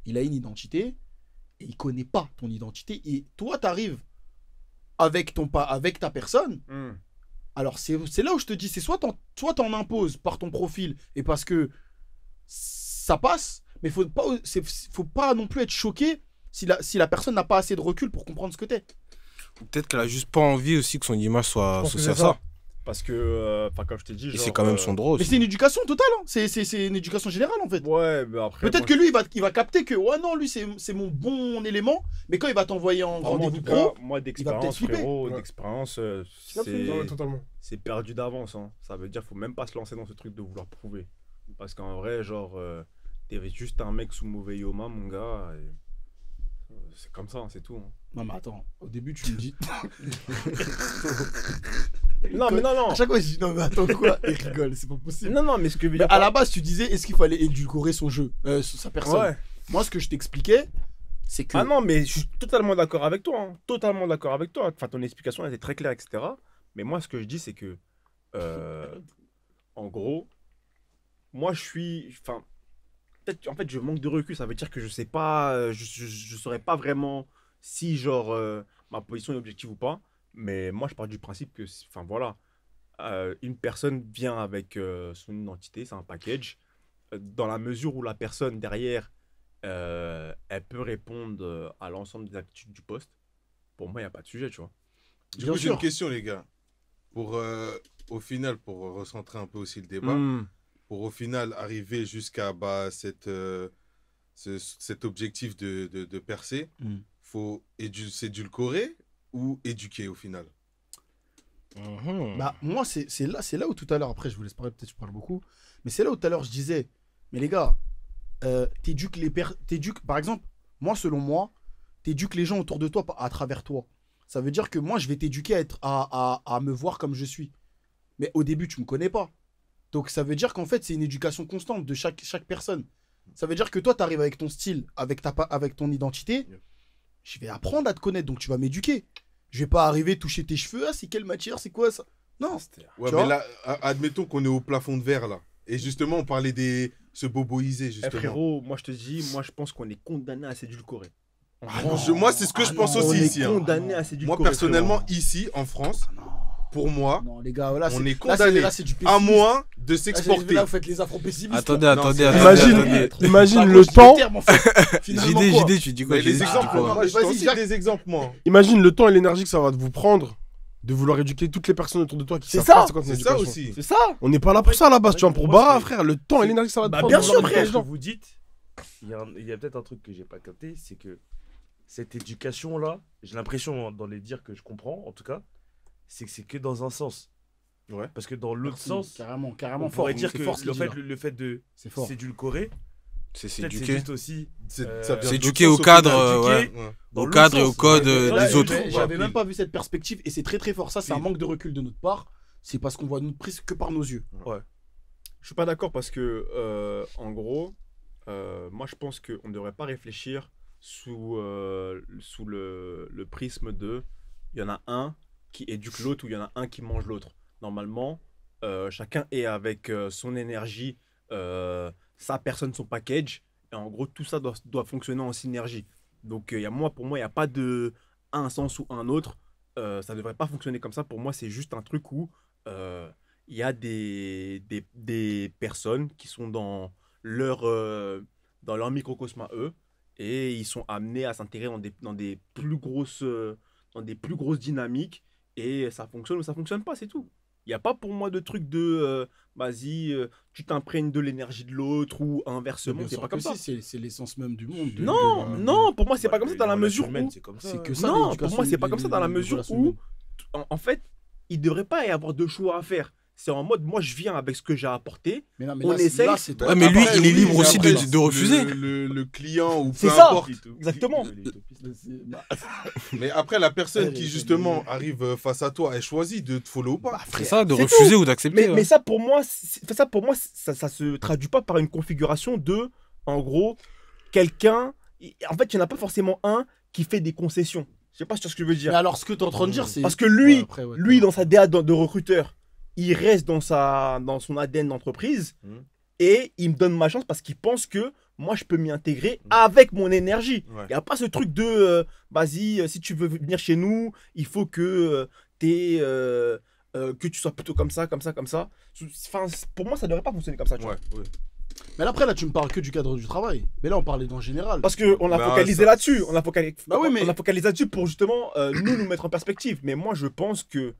Il a une identité et il connaît pas ton identité. Et toi, tu arrives avec ta personne. Alors c'est là où je te dis, c'est soit t'en imposes par ton profil et parce que ça passe, mais faut pas non plus être choqué si la personne n'a pas assez de recul pour comprendre ce que t'es. Peut-être qu'elle a juste pas envie aussi que son image soit Je pense que associée à c'est ça. ça. Parce que, comme je t'ai dit, Et genre, c'est quand même son droit Mais aussi. c'est une éducation totale, hein. C'est une éducation générale en fait. Ouais, mais après. Peut-être que lui, il va capter que, ouais, non, lui, c'est mon bon élément, mais quand il va t'envoyer en rendez-vous pro, moi peut-être d'expérience, flipper. frérot, Ouais. d'expérience, Ouais, totalement. c'est perdu d'avance. Hein. Ça veut dire faut même pas se lancer dans ce truc de vouloir prouver. Parce qu'en vrai, genre, t'es juste un mec sous mauvais yoma, mon gars. Et... c'est comme ça, hein, c'est tout. Hein. Non, mais attends, au début, tu me dis. Non, mais non, non. À chaque fois, je dis, non, mais attends, quoi? Il rigole, c'est pas possible. Non, non, mais ce que je veux Mais dire. à la base, tu disais, est-ce qu'il fallait édulcorer son jeu, sa personne? Ouais. Moi, ce que je t'expliquais, c'est que... Ah non, mais je suis totalement d'accord avec toi. Hein. Totalement d'accord avec toi. Enfin, ton explication elle était très claire, etc. Mais moi, ce que je dis, c'est que, en gros, moi, je suis... Enfin, peut-être, en fait, je manque de recul. Ça veut dire que je sais pas... Je saurais pas vraiment si, genre, ma position est objective ou pas. Mais moi, je pars du principe que... Enfin, voilà. Une personne vient avec son identité, c'est un package. Dans la mesure où la personne derrière, elle peut répondre à l'ensemble des aptitudes du poste, pour moi, il n'y a pas de sujet, tu vois. Du coup, j'ai une question, les gars. Pour, au final, pour recentrer un peu aussi le débat, pour au final arriver jusqu'à cet objectif de percer, faut s'édulcorer ou éduquer au final? Bah, moi, c'est là où tout à l'heure, après, je vous laisse parler, peut-être je parle beaucoup, mais c'est là où tout à l'heure, je disais, mais les gars, par exemple, moi, selon moi, t'éduques les gens autour de toi à travers toi. Ça veut dire que moi, je vais t'éduquer à me voir comme je suis. Mais au début, tu me connais pas. Donc, ça veut dire qu'en fait, c'est une éducation constante de chaque personne. Ça veut dire que toi, tu arrives avec ton style, avec ton identité, je vais apprendre à te connaître, donc tu vas m'éduquer. Je vais pas arriver toucher tes cheveux, c'est quelle matière, c'est quoi ça? Non. Ouais, mais là, admettons qu'on est au plafond de verre là. Et justement, on parlait se boboiser justement. Frérot, moi je te dis, moi je pense qu'on est condamné à s'édulcorer. Moi, c'est ce que je pense aussi ici. On est condamné à s'édulcorer. Moi, personnellement, ici, en France, pour moi, non, les gars, là, on est condamné du à moins de s'exporter. Là, vous faites les afro-pessimistes. Attendez. Imagine le temps. JD, tu dis quoi? Les exemples, moi, je cite des exemples, moi. Imagine le temps et l'énergie que ça va vous prendre de vouloir éduquer toutes les personnes autour de toi qui savent pas c'est quoi ton C'est ça éducation. aussi. C'est ça. On n'est pas là pour ça à la base, tu vois, pour barra, frère. Le temps et l'énergie que ça va te prendre. bien de sûr, vouloir éduquer frère. les gens. Vous dites, il y a peut-être un truc que j'ai pas capté, c'est que cette éducation-là, j'ai l'impression, dans les dires que je comprends, en tout cas, c'est que c'est que dans un sens. Ouais. Parce que dans l'autre sens, carrément on fort. pourrait dire que fort, le fait de c'est fort. s'édulcorer, C'est peut-être c'est s'éduquer. juste aussi Ça vient C'est de éduquer l'autre au sens, cadre, final. ouais. Ouais. dans Au l'autre cadre et au sens. code Là, des autres. J'avais même pas vu cette perspective et c'est très très fort. Ça, c'est un manque de recul de notre part. C'est parce qu'on voit notre prise que par nos yeux. Je suis pas d'accord parce que, en gros, moi je pense qu'on ne devrait pas réfléchir sous le prisme de il y en a un qui éduque l'autre ou il y en a un qui mange l'autre. Normalement, chacun est avec son énergie, sa personne, son package. Et en gros, tout ça doit fonctionner en synergie. Donc, pour moi, il n'y a pas de un sens ou un autre. Ça ne devrait pas fonctionner comme ça. Pour moi, c'est juste un truc où il y a des personnes qui sont dans leur microcosme à eux et ils sont amenés à s'intégrer dans des plus grosses dynamiques et ça fonctionne ou ça fonctionne pas, c'est tout. Il n'y a pas pour moi de truc de vas-y, tu t'imprègnes de l'énergie de l'autre ou inversement, c'est pas comme ça. C'est l'essence même du monde. Non, pour moi, c'est pas comme ça dans la mesure où. c'est comme ça. C'est que ça. Non, pour moi, c'est pas comme ça dans la mesure où, en fait, il devrait pas y avoir de choix à faire. C'est en mode, moi, je viens avec ce que j'ai apporté. Mais non, on essaye. Ouais, mais lui, il est libre aussi de refuser. Le client ou peu C'est ça. importe. Exactement. Mais après, la personne qui justement arrive face à toi, elle choisit de te follow ou pas. C'est ça, de c'est refuser tout. ou d'accepter. Mais ça, pour moi, ça se traduit pas par une configuration de, en gros, quelqu'un. En fait, il n'y en a pas forcément un qui fait des concessions. Je sais pas ce que je veux dire. Mais alors, ce que tu es en train de dire, c'est. Parce que lui, dans sa DA de recruteur, il reste dans son ADN d'entreprise et il me donne ma chance parce qu'il pense que moi, je peux m'y intégrer avec mon énergie. Il n'y a pas ce truc de vas-y, si tu veux venir chez nous, il faut que que tu sois plutôt comme ça. Enfin, pour moi, ça ne devrait pas fonctionner comme ça. Tu vois. Mais après, là, tu me parles que du cadre du travail. Mais là, on parlait en général. Parce qu'on a focalisé là-dessus. On a focalisé là-dessus pour justement nous mettre en perspective. Mais moi, je pense que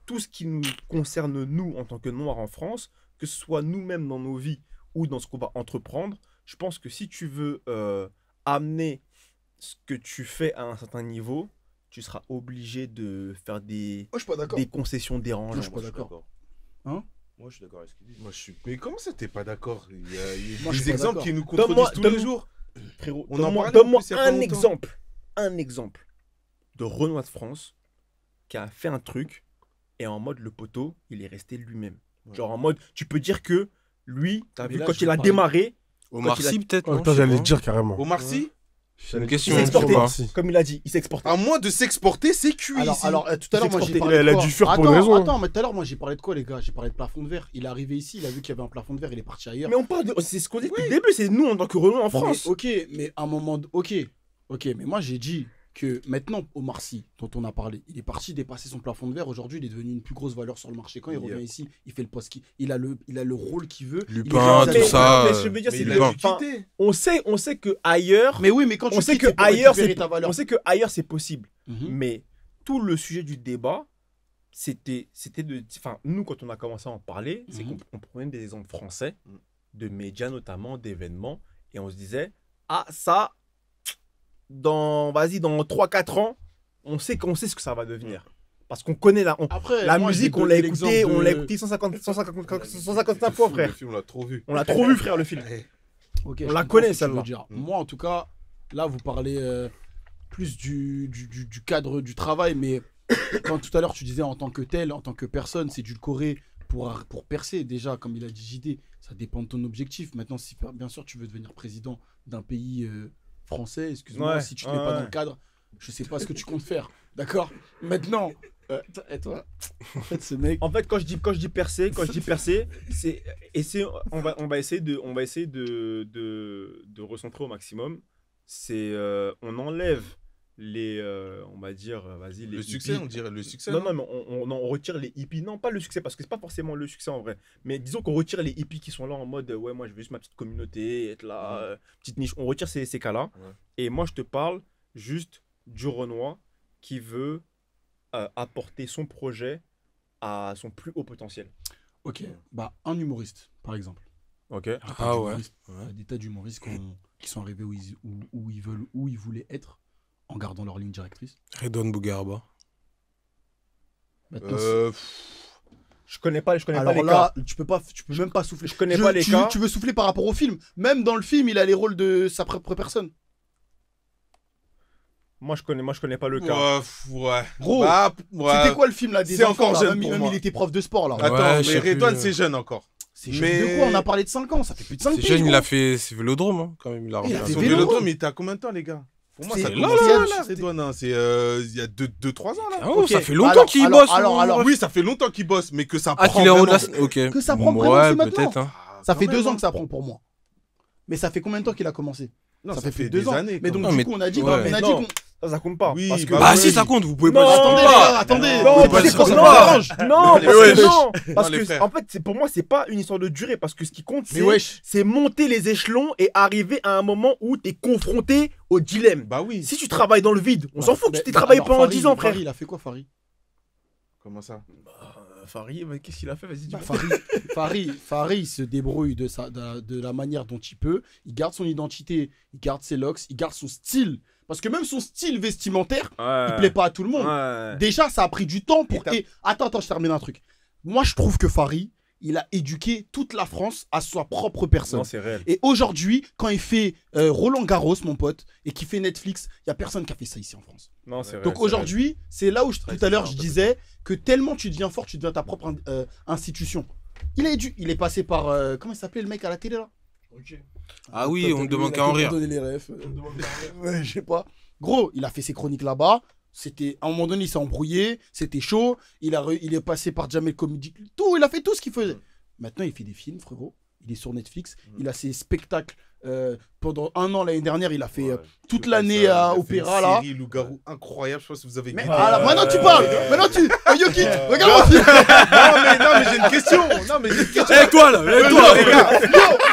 tout ce qui nous concerne, nous, en tant que Noirs en France, que ce soit nous-mêmes dans nos vies ou dans ce qu'on va entreprendre, je pense que si tu veux amener ce que tu fais à un certain niveau, tu seras obligé de faire des concessions dérangeantes. Moi, je suis pas d'accord. Hein? Moi, je suis d'accord avec ce qu'il dit. Mais comment ça, t'es pas d'accord? Il y a Moi, je suis des pas exemples d'accord. qui nous contredisent tous les jours. Frérot, On en parlait donne-moi en plus il y a pas longtemps. un exemple de Renoir de France qui a fait un truc et en mode le poteau, il est resté lui-même. Genre en mode, tu peux dire que lui, t'as vu, quand il a démarré. Omar Sy, peut-être. Toi, j'allais le dire carrément. Omar Sy, C'est une Il question. s'est exporté, pas. comme il a dit, il s'est exporté. À moins de s'exporter, c'est cuit ici. Alors, tout à l'heure, moi, j'ai exporté. parlé Elle de a quoi dû fuir pour Attends, une raison. Attends, mais tout à l'heure, moi, j'ai parlé de quoi, les gars? J'ai parlé de plafond de verre. Il est arrivé ici, il a vu qu'il y avait un plafond de verre, il est parti ailleurs. Mais on parle de. C'est ce qu'on dit depuis le début, c'est nous en tant que Renault en Bon, France. mais, ok, mais à un moment... Ok, mais moi, j'ai dit que maintenant, Omar Sy, dont on a parlé, il est parti dépasser son plafond de verre. Aujourd'hui, il est devenu une plus grosse valeur sur le marché. Quand il revient ici, il fait le poste il a le rôle qu'il veut. Lupin, il est tout ça. Mais je veux dire, Mais c'est il que. a dû enfin, quitter. on sait que ailleurs. Mais oui, mais quand tu On sait quittes, que c'est pour ailleurs, récupérer c'est ta valeur. on sait que ailleurs c'est possible. Mhm. Mais tout le sujet du débat, c'était de. Enfin, nous, quand on a commencé à en parler, c'est Mhm. qu'on prenait des exemples français, de médias notamment, d'événements, et on se disait, ah, ça, dans 3-4 ans, on sait ce que ça va devenir. Parce qu'on connaît Après, la moi, musique, j'ai on l'a donné écouté, l'exemple de- 155 fois, frère. Le film, on l'a trop vu. On l'a trop vu, frère, le film. Ok, On je la comprends connaît, ce que tu veux celle-là. dire. Moi, en tout cas, là, vous parlez plus du cadre du travail, mais quand tout à l'heure, tu disais en tant que tel, en tant que personne, c'est édulcoré pour percer. Déjà, comme il a dit JD, ça dépend de ton objectif. Maintenant, si bien sûr tu veux devenir président d'un pays français, excuse-moi, Ouais, si tu n'es pas dans le cadre, je sais pas ce que tu comptes faire. D'accord? Maintenant, et toi, en fait, ce mec. En fait, quand je dis percer, c'est on va essayer de recentrer au maximum. C'est on enlève les on va dire vas-y les Le succès, hippies. on dirait le succès. Non, mais on retire les hippies. Non, pas le succès, parce que c'est pas forcément le succès en vrai. Mais disons qu'on retire les hippies qui sont là en mode ouais, moi je veux juste ma petite communauté, être là, petite niche. On retire ces cas-là. Ouais. Et moi je te parle juste du Renoir qui veut apporter son projet à son plus haut potentiel. Ok, bah, un humoriste, par exemple. Ok. Il y a des tas Ah ouais. d'humoristes- il y a des tas d'humoristes qui sont arrivés où ils voulaient être en gardant leur ligne directrice. Redouane Bougarba. Maintenant, Je connais pas les alors cas. là, tu peux même pas souffler. Je connais pas les cas. Tu veux souffler par rapport au film. Même dans le film, il a les rôles de sa propre personne. Moi je connais pas le cas. Ouais. Gros, Bah, ouais. c'était quoi le film là des C'est enfants, encore là, jeune même, pour même moi. il était prof de sport là. Attends, Ouais, je mais sais Redouane, plus, c'est jeune encore. C'est jeune mais- de quoi? On a parlé de 5 ans, ça fait plus de 5 C'est piges. jeune, il gros. a fait Vélodrome, hein, quand même. Il a Il a refait fait un Son Vélo. vélodrome, il était à combien de temps, les gars? Pour moi, C'est- ça là, commence là, là, c'était- Redouane, hein. C'est il y a 2-3 ans, là. Ah ouais, Ok. ça fait longtemps Alors, qu'il alors, bosse. alors, Oui, ça fait longtemps qu'il bosse, mais que ça Ah, prend qu'il est en haut de vraiment- la... Ok. Que ça prend vraiment, Ouais, c'est maintenant. peut-être. Hein. Ah, Ça quand fait même, 2 ans hein. que ça prend pour moi. Mais ça fait combien de temps qu'il a commencé? Non, Ça fait plus de des 2 ans. années. Mais quand donc même. du Mais- coup, on a dit ouais. qu'on a dit Non. qu'on... Ça compte pas. Oui, parce que bah Bah oui. si, ça compte, vous pouvez Non, pas... Attendez, les gars, attendez. Non, Vous parce dites que quand ça non. vous arrange. Non, Mais parce wesh. que non, parce Non, les que frères. en fait, pour moi, c'est pas une histoire de durée, parce que ce qui compte, Mais wesh. c'est monter les échelons et arriver à un moment où tu es confronté au dilemme. Bah oui. Si tu travailles dans le vide, on s'en fout que Mais- tu t'es travaillé alors, pendant Farid, 10 ans, frère. Farid, il a fait quoi, Farid? Comment ça? Farid, mais qu'est-ce qu'il a fait? Vas-y, dis-moi. Farid, il se débrouille de la manière dont il peut. Il garde son identité, il garde ses locks, il garde son style. Parce que même son style vestimentaire, il plaît pas à tout le monde. Ouais. Déjà, ça a pris du temps pour... Et Et... Attends, je termine un truc. Moi, je trouve que Farid, il a éduqué toute la France à sa propre personne. Non, c'est réel. Et aujourd'hui, quand il fait Roland Garros, mon pote, et qu'il fait Netflix, il n'y a personne qui a fait ça ici en France. Non, c'est réel. Donc c'est aujourd'hui, c'est là où tout à l'heure je différent, disais que tellement tu deviens fort, tu deviens ta propre institution. Il est passé par... comment il s'appelait le mec à la télé là? Ah oui, on ne demande qu'à en rire. Donner les refs. Ouais, je sais pas. Gros, il a fait ses chroniques là-bas. C'était à un moment donné, il s'est embrouillé, c'était chaud. Il est passé par Jamel Comedy, tout. Il a fait tout ce qu'il faisait. Maintenant, il fait des films, frérot. Il est sur Netflix. Il a ses spectacles. Pendant 1 an l'année dernière, il a fait toute l'année à Opéra là. Série Loup-garou incroyable, je sais pas si vous avez Mais écouté. alors, maintenant tu parles. Maintenant tu. Yoki, regarde-moi. Non, mais j'ai une question. Non, mais j'ai une question. Eh toi là, eh toi Les gars.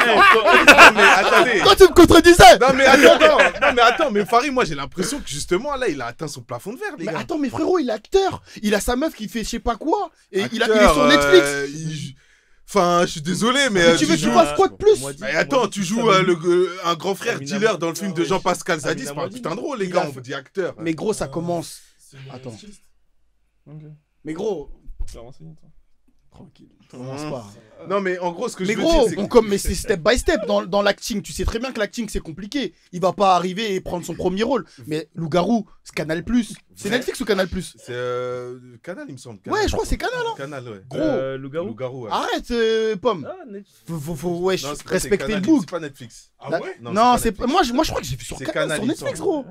Non, mais attendez. Toi tu me contredisais. Non, mais attends. Non, mais attends. Mais Farid, moi, j'ai l'impression que justement, là, il a atteint son plafond de verre, les Mais gars. attends, mais frérot, il est acteur. Il a sa meuf qui fait je sais pas quoi. Et il est Acteur, sur Netflix. Enfin, je suis désolé, mais. Mais tu veux qu'il fasse quoi de plus? Mais attends, tu joues un grand frère dealer dans le film de Jean-Pascal Zadi, c'est pas un putain de rôle, les Il gars, a on vous dit acteur. Mais gros, ça commence. Attends. Mais gros, Tranquille. Commence pas. Non, mais en gros, ce que Mais je veux gros, dire, c'est mais c'est step by step dans l'acting. Tu sais très bien que l'acting c'est compliqué. Il va pas arriver et prendre son premier rôle. Mais Loup-garou, c'est Canal+. C'est Netflix ou Canal+? c'est Canal, il me semble. Ouais, je crois que c'est Canal. Hein. Canal, ouais. Gros. Loup-garou. Loup-garou, ouais. Arrête, Pomme. Ah, Netflix. Faut ouais, Non, c'est pas- respecter c'est le Canal, book. C'est pas Netflix. Ah Là- ouais? Non, c'est Netflix. moi je crois que j'ai vu sur C'est Canal, Canal, sur il me Netflix, semble. gros.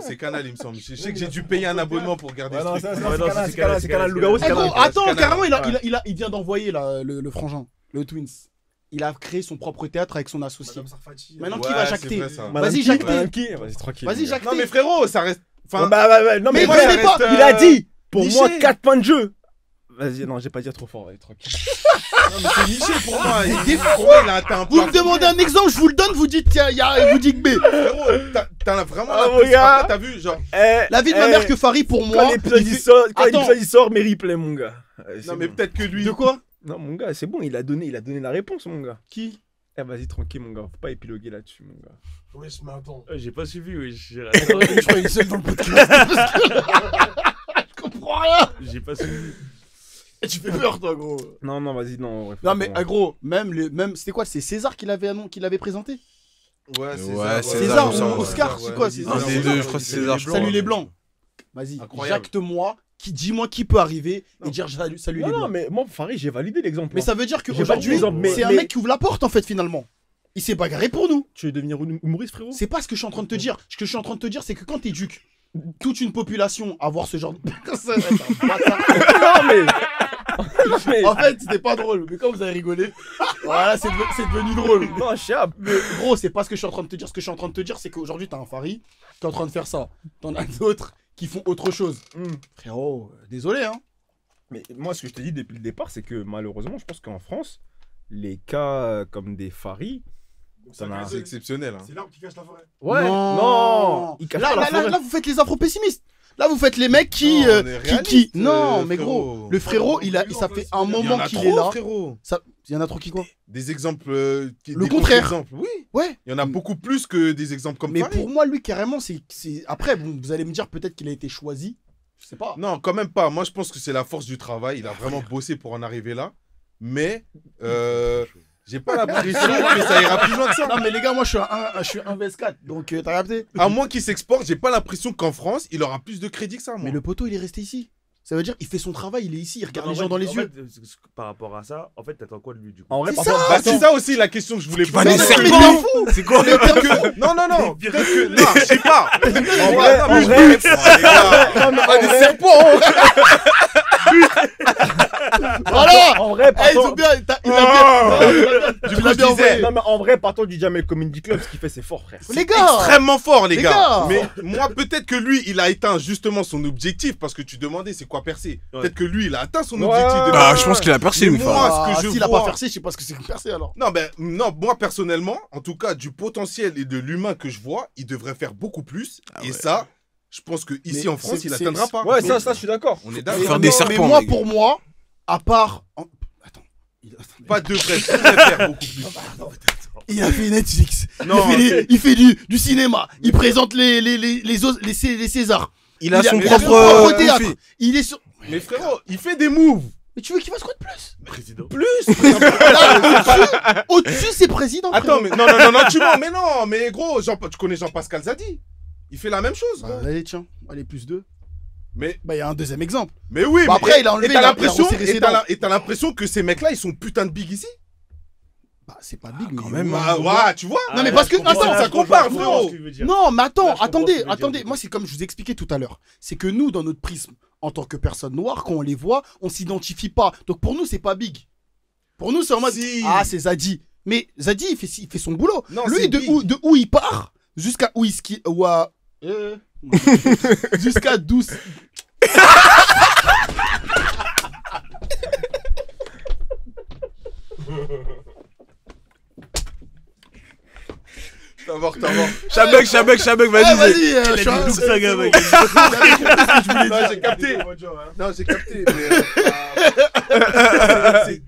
C'est Canal, il me semble. Je sais que j'ai dû payer un abonnement pour regarder Ouais, ce non, truc. c'est Ouais, non, Canal, c'est c'est Canal, Canal, c'est c'est Canal. Canal. Loup-garou, c'est Eh gros, Canal. attends, Canal. carrément, Ouais. il vient d'envoyer là, le frangin, le Twins. Il a créé son propre théâtre avec son associé. Madame Sarfati. Maintenant, Ouais, qui va c'est jacter? vrai, ça. Madame Vas-y, qui Jacques. Madame qui Vas-y, tranquille. Vas-y, mon gars. Jacques. Non, mais frérot, ça reste. Enfin, Non, Mais mais vous ouais, allez pas. il a dit pour niché. moi 4 points de jeu. Vas-y, non, j'ai pas dire trop fort, allez, tranquille. non, mais c'est niché pour moi. des Pour moi, il a atteint un Vous me plafond. demandez un exemple, je vous le donne, vous dites tiens, vous dites B. Frérot, t'as vraiment Ah, mon l'impression. gars. Après, t'as vu, genre. La vie de ma mère que Farid pour moi. Quand l'épisode il il fait- sort, quand Attends. l'épisode il sort, mes replays, mon gars. C'est Non, mais bon. peut-être que lui. De quoi? Non, mon gars, c'est bon, il a donné la réponse, mon gars. Qui? Eh, vas-y, tranquille, mon gars. Faut pas épiloguer là-dessus, mon gars. Wesh, mais attends. J'ai pas suivi, oui. Je crois qu'il est seul dans le podcast. Parce que là, je comprends rien. J'ai pas suivi. Tu fais peur, toi, gros. Non, vas-y, non. ouais, Non, mais faut- gros, même c'était quoi? C'est César qui l'avait présenté? Ouais, Ouais, César il me semble, ou Oscar, ouais. c'est quoi, César? Un des deux, je crois que c'est César. Salut les blancs. Vas-y, Incroyable. jacte-moi. Dis-moi qui peut arriver et dire salut les Non, blancs. mais moi, Farid, j'ai validé l'exemple. Mais moi. ça veut dire J'ai pas qu'aujourd'hui, dit l'exemple, c'est un mais- mec qui ouvre la porte en fait finalement. Il s'est bagarré pour nous. Tu veux devenir humoriste, frérot? C'est pas ce que je suis en train de te dire. Ce que je suis en train de te dire, c'est que quand t'éduques toute une population à voir ce genre de personne, Non, mais. en fait, c'était pas drôle. Mais quand vous avez rigolé, voilà, c'est devenu drôle. Non, Chab. Mais gros, c'est pas ce que je suis en train de te dire. Ce que je suis en train de te dire, c'est qu'aujourd'hui, t'as un Farid qui est en train de faire ça. T'en as d'autres qui font autre chose. Frérot, désolé, hein. Mais moi, ce que je t'ai dit depuis le départ, c'est que malheureusement, je pense qu'en France, les cas comme des Farid. T'en as- C'est exceptionnel. Hein. C'est l'arbre qui cache la forêt. Ouais, Non. il cache Là, pas la là, forêt. là, vous faites les afro-pessimistes. Là, vous faites les mecs qui. Non, on est réaliste, Non, mais frérot. gros, le frérot, ça fait un Il y en moment a qu'il trop, est là. frérot. Il y en a trop qui quoi? Des exemples. Le contraire. Exemples. Oui, Ouais. il y en a beaucoup plus que des exemples comme Mais Farid. pour moi, lui, carrément, c'est. Après, bon, vous allez me dire peut-être qu'il a été choisi. Je sais pas. Non, quand même pas. Moi, je pense que c'est la force du travail. Il a vraiment bossé pour en arriver là. Mais j'ai pas l'impression que ça ira plus loin que ça. Non, mais les gars, moi, je suis un VS4. Donc, t'as capté? À moins qu'il s'exporte, j'ai pas l'impression qu'en France, il aura plus de crédit que ça. Moi. Mais le poteau, il est resté ici. Ça veut dire il fait son travail, il est ici, il regarde En les gens fait- dans les en yeux. fait, par rapport à ça, en fait, t'attends quoi de lui du coup? En vrai, C'est par ça. contre, Bah, attends. c'est ça aussi la question que je voulais va poser. des Non, mais serpents. t'es fou. C'est quoi? Peut-être que... Non, peut-être que... Non, je sais pas. En vrai, Ouais, non, mais en je vrai- me réponds, les gars. Non, mais Pas en des vrai- serpents. Voilà. En vrai, Eh, ils ont partons. bien, il a bien, Du tu coup, l'as je bien disais, envoyé. Non, mais en vrai, partons du Jamel Comedy Club, ce qu'il fait, c'est fort, frère. Les gars, extrêmement fort, les Les gars. gars. Mais moi, peut-être que lui, il a atteint justement son objectif parce que tu demandais c'est quoi percer. Ouais. Peut-être que lui, il a atteint son Ouais. objectif de Bah, percer. je pense qu'il a percé, Mais lui, moi, Farid. ce que je s'il a vois- pas percé, je sais pas ce que c'est que percé alors. Non, moi personnellement, en tout cas, du potentiel et de l'humain que je vois, il devrait faire beaucoup plus. Ah et ouais. ça, je pense que ici Mais en France, c'est- il c'est- atteindra pas. Ouais, Mais ça, je suis d'accord. on est Mais, d'accord. Faire des non, serpents, mais moi, mec. pour moi, à part. Attends. Pas de vrai, il devrait faire beaucoup plus. Il a fait Netflix. Non, il fait du cinéma. Il présente les Césars. Il a Il a- son mais il a son propre propre théâtre. il fait- Il est sur. mais frérot, il fait des moves. Mais tu veux qu'il fasse quoi de plus? Président. Là, au-dessus, c'est président. Attends, frérot. mais non, tu mens, mais non, mais gros, tu connais Jean-Pascal Zadi. Il fait la même chose, gros. Bah, allez, tiens. Allez, plus 2. Mais Bah, il y a un deuxième exemple. oui, Bah, mais après, il a enlevé, et t'as il a l'impression, resserré ses et t'as dents. et t'as l'impression que ces mecs-là, ils sont putain de big ici. Bah, c'est pas big, quand mais. même, Ah, ouais, tu vois. Non, mais là, parce je que- comprends, attends, là, ça je comprends, compare, je comprends frérot. ce qu'il veut dire. Non, mais Là, attends, je comprends ce attendez, que tu veux attendez. dire. Moi, c'est comme je vous ai expliqué tout à l'heure. C'est que nous, dans notre prisme, en tant que personne noire, quand on les voit, on s'identifie pas. Donc pour nous, c'est pas big. Pour nous, c'est en mode Si. ah, c'est Zadi. Mais Zadi, il fait son boulot. Non, Lui, c'est de big. où il part jusqu'à où il ski. Jusqu'à 12. T'as mort. Chabek, vas-y. Ah, vas-y, je suis Il a un- dit tout ça, gars, mec. Non, j'ai capté. Non, j'ai capté.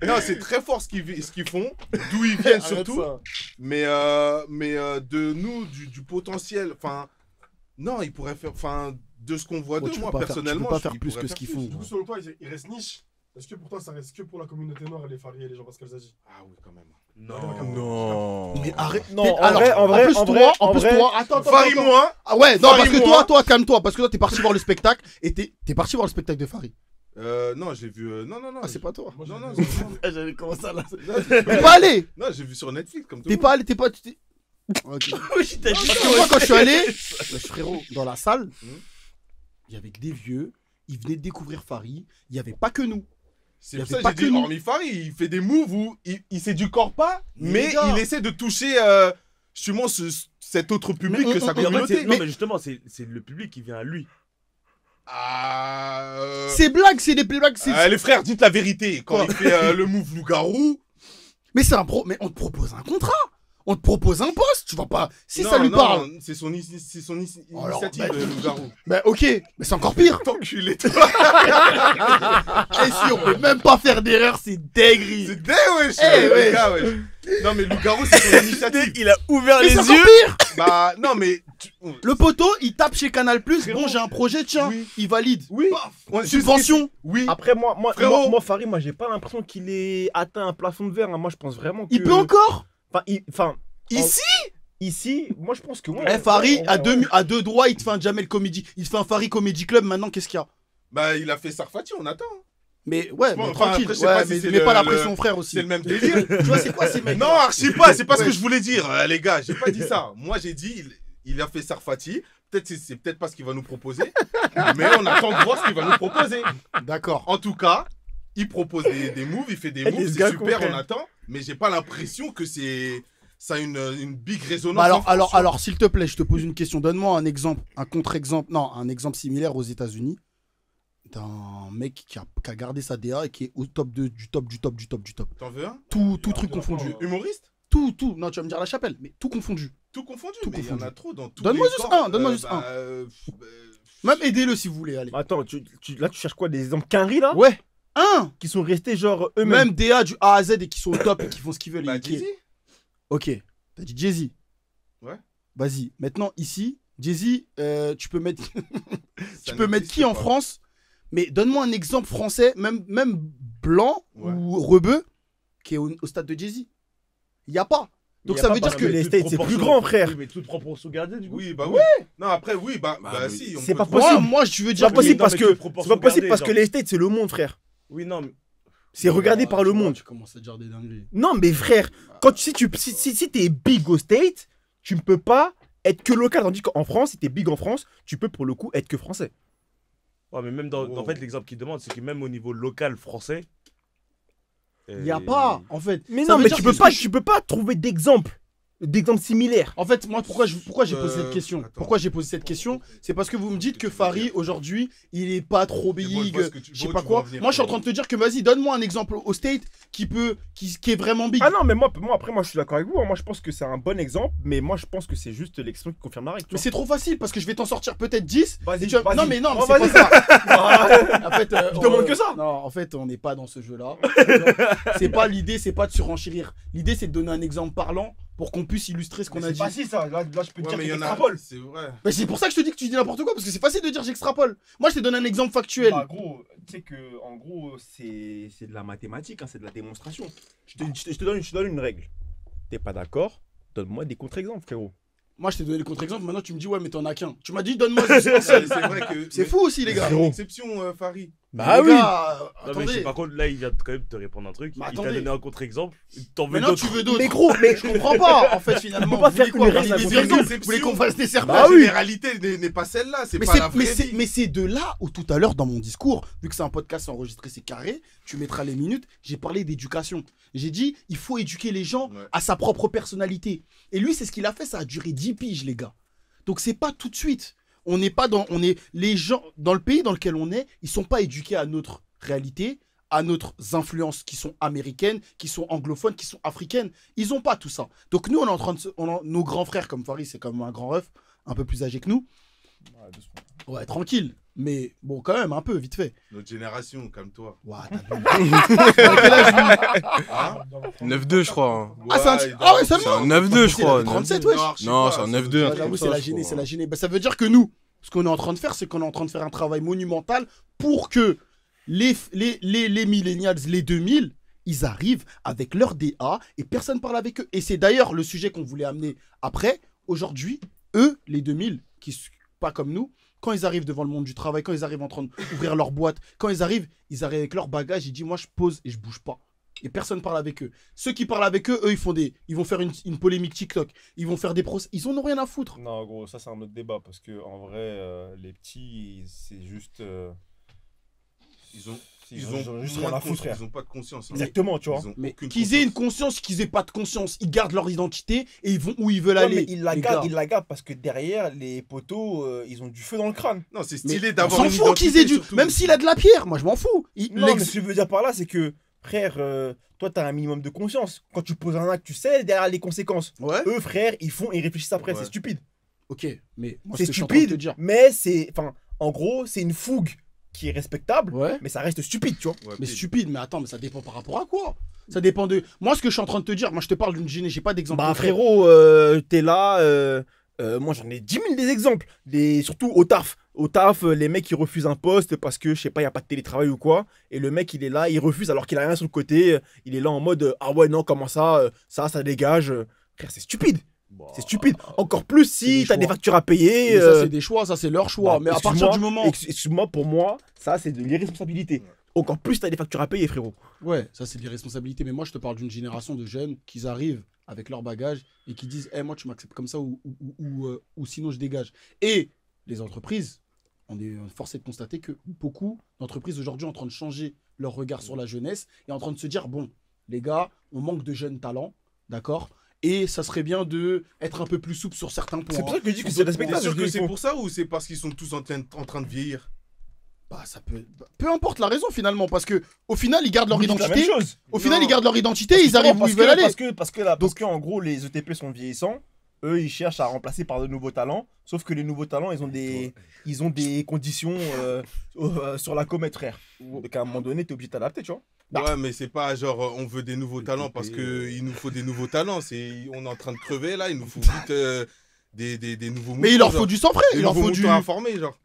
Non, c'est très fort ce qu'ils font, d'où ils viennent Arrête surtout. ça. Mais de nous, du potentiel, enfin, non, ils pourraient faire, enfin, de ce qu'on voit Bon, d'eux, tu moi peux pas personnellement, faire ils plus pourraient que ce qu'ils font. Du coup, selon toi, il reste niche. Est-ce que pour toi, ça reste que pour la communauté noire, les Farid et les Jean-Pascal Zazie? Ah oui, quand même. Non. Mais arrête. Non, En plus, toi, attends. Farid, moi. Ah ouais, non, parce que Farid-moi. toi, calme-toi. Parce que toi, t'es parti voir le spectacle et t'es parti voir le spectacle de Farid. Non, j'ai vu. Non. Ah, c'est pas toi. Moi, Non, j'ai- non, J'avais commencé à la. non, T'es pas allé. non, j'ai vu sur Netflix comme tout. T'es pas allé, t'es pas. Ok. Oui, t'as dit Parce que moi, quand je suis allé, le frérot, dans la salle, il y avait que des vieux. Ils venaient de découvrir Farid. Il y avait pas que nous. C'est Y pour avait ça pas que j'ai que dit, nous. hormis Farid, il fait des moves où il s'éducore pas, mais les gars. il essaie de toucher justement cet autre public Mais que sa Mais en fait, communauté. non, mais justement, c'est le public qui vient à lui. C'est blague, c'est des blagues. Les frères, dites la vérité. Quand Quoi il fait le move loup-garou. Mais c'est un pro. Mais on te propose un contrat. On te propose un poste. Tu vas pas. Si Non, ça lui non, parle. c'est son Alors, initiative, bah, le loup-garou. Ben ok, mais c'est encore pire. T'enculé, toi. Et si on peut même pas faire d'erreur, c'est dinguerie. C'est dingue, wesh. Eh, les wesh. gars, wesh. Non, mais loup-garou, c'est son initiative. Il a ouvert Mais les c'est encore yeux. pire. Bah, non, mais. Le poteau, il tape chez Canal+. Frérot. Bon, j'ai un projet, tiens. Oui. Il valide. Oui. Paf. Ouais, Subvention. Oui. Après, Frérot. moi, Farid, moi, j'ai pas l'impression qu'il ait atteint un plafond de verre. Hein. Moi, je pense vraiment que. Il peut encore. Ici, moi, je pense que. Ouais, Eh, Farid, ouais, à deux droits, il te fait un Jamel Comedy. Il te fait un Farid Comedy Club. Maintenant, qu'est-ce qu'il y a? bah, il a fait Sarfati, on attend. Mais ouais, Bon, mais enfin, tranquille. après, je sais Ouais, pas si mais c'est mets pas le- la pression, frère, aussi. C'est le même délire. Tu vois, c'est quoi ces mecs? Non, archi pas, c'est pas ce Ouais. que je voulais dire, les gars. J'ai pas dit ça. Moi, j'ai dit, il a fait Sarfati. Peut-être c'est peut-être pas ce qu'il va nous proposer. Mais on attend de voir ce qu'il va nous proposer. D'accord. En tout cas, il propose des moves, il fait des Et moves, des c'est gars super, concrets. on attend. Mais j'ai pas l'impression que ça a une big résonance. Bah en France, tu vois. alors, s'il te plaît, je te pose une question. Donne-moi un exemple, un contre-exemple, non, un exemple similaire aux États-Unis d'un mec qui a gardé sa DA et qui est au top du top. T'en veux un Tout truc confondu. Humoriste Tout. Non, tu vas me dire La Chapelle, mais tout confondu. Tout confondu, Tout mais il y en confondu. a trop dans tous Donne-moi les juste corps. un, donne-moi juste un. Même aidez-le si vous voulez, allez. Attends, là, tu cherches quoi? Des exemples quinri, là? Ouais, un. Qui sont restés, genre, eux-mêmes. Même DA du A à Z et qui sont au top et qui font ce qu'ils veulent. Bah, et qui- Jay-Z. Ok, t'as dit Jay-Z. Ouais. Vas-y, maintenant ici, Jay-Z, tu peux mettre, Ça tu peux mettre n'existe qui en pas. France? Mais donne-moi un exemple français, même blanc Ouais. ou rebeu, qui est au stade de Jay-Z. Il n'y a pas. Donc Y a ça pas veut dire parce que... que les States, c'est plus grand, frère. Oui, mais toute proportion gardée, du coup. Oui, bah oui. Non, après, oui, bah mais si. on c'est peut pas trouver- possible. Moi, je veux C'est dire... pas possible non, parce mais que. toute C'est proportion pas possible gardée, parce que genre. les States, c'est le monde, frère. Oui, non, mais. C'est regardé par le monde. Tu commences à dire des dingueries. Non, mais frère, si t'es big au State, tu ne peux pas être que local. Tandis qu'en France, si t'es big en France, tu peux pour le coup être que français. Ouais, mais même Oh. en fait, l'exemple qu'il demande, c'est que même au niveau local français. Il n'y a pas, en fait. Mais Ça non, veut mais dire tu que peux ce pas, que je- tu peux pas trouver d'exemples similaires. En fait, moi, pourquoi j'ai posé cette question? attends. Pourquoi j'ai posé cette question? C'est parce que vous me dites que Farid, aujourd'hui, il est pas trop Mais bon, big, je vois ce que tu- je sais où pas tu quoi. veux en venir, Moi, je suis en frérot. train de te dire que, vas-y, donne-moi un exemple au State qui est vraiment big. Ah non, mais moi, après, moi, je suis d'accord avec vous. Moi, je pense que c'est un bon exemple, mais moi, je pense que c'est juste l'exception qui confirme la règle. Mais c'est trop facile parce que je vais t'en sortir peut-être 10. Vas-y, et tu vas- vas-y. Non, mais Oh, c'est pas vas-y. ça. En fait, Je demande que ça. Non, en fait, on n'est pas dans ce jeu-là. C'est pas l'idée, c'est pas de surenchérir. L'idée, c'est de donner un exemple parlant pour qu'on puisse illustrer ce qu'on a dit. si ça. Là, je peux Ouais, mais il y en a. C'est vrai. Mais c'est pour ça que je te dis que tu dis n'importe quoi parce que c'est facile de dire j'extrapole. Moi, je t'ai donné un exemple factuel. Bah, gros, tu sais que en gros, c'est de la mathématique, hein, c'est de la démonstration. Je te donne une règle. T'es pas d'accord? Donne-moi des contre-exemples, frérot. Moi, je t'ai donné le contre-exemple. Maintenant, tu me dis ouais, mais t'en as qu'un. Tu m'as dit donne-moi C'est une seule. vrai que. C'est fou aussi, les gars. C'est une exception, Farid. Bah Les oui. gars, Non, mais je sais, attendez. par contre, là, il vient quand même te répondre un truc. Mais Il t'a attendez. donné un contre-exemple. T'en veux Maintenant, d'autres. tu veux d'autres. Mais gros, mais Je comprends pas, en fait, finalement. On peut pas Vous voulez faire quoi, une vous race voulez à des contre-exemple. exemples, vous voulez qu'on fasse des serpents. Bah La oui. généralité n'est pas celle-là, c'est Mais pas la vraie c'est vie. mais c'est de là où tout à l'heure dans mon discours, vu que c'est un podcast enregistré, c'est carré, tu mettras les minutes, j'ai parlé d'éducation. J'ai dit, il faut éduquer les gens Ouais. à sa propre personnalité. Et lui, c'est ce qu'il a fait, ça a duré 10 piges, les gars. Donc c'est pas tout de suite. Les gens, dans le pays dans lequel on est, ils sont pas éduqués à notre réalité, à notre influences qui sont américaines, qui sont anglophones, qui sont africaines. Ils ont pas tout ça. Donc nous, on est en train de nos grands frères, comme Farid, c'est comme un grand ref, un peu plus âgé que nous. Ouais, tranquille. Mais bon, quand même, un peu, vite fait. Notre génération, calme-toi. Ouah, t'as vu. À quel âge, lui Hein 9-2, je crois. hein. Ah, c'est un Ouais, ah ouais, il doit- C'est un seulement 9-2, je C'est la crois. 37, wesh. je sais Non, pas, c'est un ça 9-2. veut un Ouais, truc j'avoue, comme c'est ça, la je gênée, crois. c'est la gênée. Bah, ça veut dire que nous, ce qu'on est en train de faire, c'est qu'on est en train de faire un travail monumental pour que les millennials, les 2000, ils arrivent avec leur DA et personne parle avec eux. Et c'est d'ailleurs le sujet qu'on voulait amener après. Aujourd'hui, eux, les 2000, qui sont pas comme nous, quand ils arrivent devant le monde du travail, quand ils arrivent en train d'ouvrir leur boîte, quand ils arrivent avec leur bagage, ils disent moi je pose et je bouge pas. Et personne parle avec eux. Ceux qui parlent avec eux, ils vont faire une polémique TikTok. Ils vont faire des procès. Ils en ont rien à foutre. Non, gros, ça c'est un autre débat parce que en vrai, les petits, c'est juste. Ils ont juste moins rien à de foutre, frère. Ils ont pas de conscience. hein. Exactement, tu vois. Ils ont Mais aucune qu'ils aient une conscience. conscience, qu'ils aient pas de conscience, ils gardent leur identité et ils vont où ils veulent Ouais, aller. mais ils la les gardent, gars. ils la gardent parce que derrière, les poteaux, ils ont du feu dans le crâne. Non, c'est Mais stylé on d'avoir s'en une fout qu'ils identité, aient du. surtout. Même s'il a de la pierre, moi je m'en fous. Non, mais ce que je veux dire par là, c'est que, frère, toi, t'as un minimum de conscience. Quand tu poses un acte, tu sais derrière les conséquences. Ouais. Eux, frère, ils réfléchissent après, Ouais. c'est stupide. Ok, mais moi, C'est ce que je suis en train de te stupide, dire. mais c'est. Enfin, en gros, c'est une fougue qui est respectable, Ouais. mais ça reste stupide, tu vois. Ouais, Mais puis- stupide, mais attends, mais ça dépend par rapport à quoi? Ça dépend de. Moi, ce que je suis en train de te dire, moi je te parle d'une génie, j'ai pas d'exemple. Bah, concret. frérot, t'es là. Moi, j'en ai 10 000 des exemples. Surtout au taf. Au taf, les mecs, ils refusent un poste parce que, je sais pas, il n'y a pas de télétravail ou quoi. Et le mec, il est là, il refuse alors qu'il a rien sur le côté. Il est là en mode ah ouais, non, comment ça, ça dégage. Frère, c'est stupide. C'est stupide. Encore plus c'est si des t'as des choix. factures à payer. Mais ça, c'est des choix, ça, c'est leur choix. bah, mais à partir du moment. Excuse-moi, pour moi, ça, c'est de l'irresponsabilité. Encore plus si t'as des factures à payer, frérot. Ouais, ça, c'est de l'irresponsabilité. Mais moi, je te parle d'une génération de jeunes qui arrivent avec leur bagage et qui disent moi, tu m'acceptes comme ça ou sinon je dégage. Et les entreprises, on est forcé de constater que beaucoup d'entreprises aujourd'hui sont en train de changer leur regard sur la jeunesse et en train de se dire bon, les gars, on manque de jeunes talents, d'accord? Et ça serait bien de être un peu plus souple sur certains points. C'est pour ça que je dis que T'es c'est respectable. sûr ce que qu'ils c'est font. pour ça ou c'est parce qu'ils sont tous en train de vieillir? Bah, ça peut. Peu importe la raison finalement, parce que au final, ils gardent leur Vous dites la identité. même chose. Au final, Non. ils gardent leur identité, Parce ils que arrivent où parce ils que- veulent aller. Parce que en gros, les ETP sont vieillissants. Eux, ils cherchent à remplacer par de nouveaux talents. Sauf que les nouveaux talents, ils ont des conditions sur la comète, frère. Donc à un moment donné, t'es obligé de t'adapter, tu vois. Ouais, mais c'est pas genre on veut des nouveaux talents parce qu'il nous faut des nouveaux talents. On est en train de crever là, il nous faut vite des nouveaux moutons. Mais il leur genre. faut du sang frais, Des il leur nouveaux faut du. moutons à former, genre.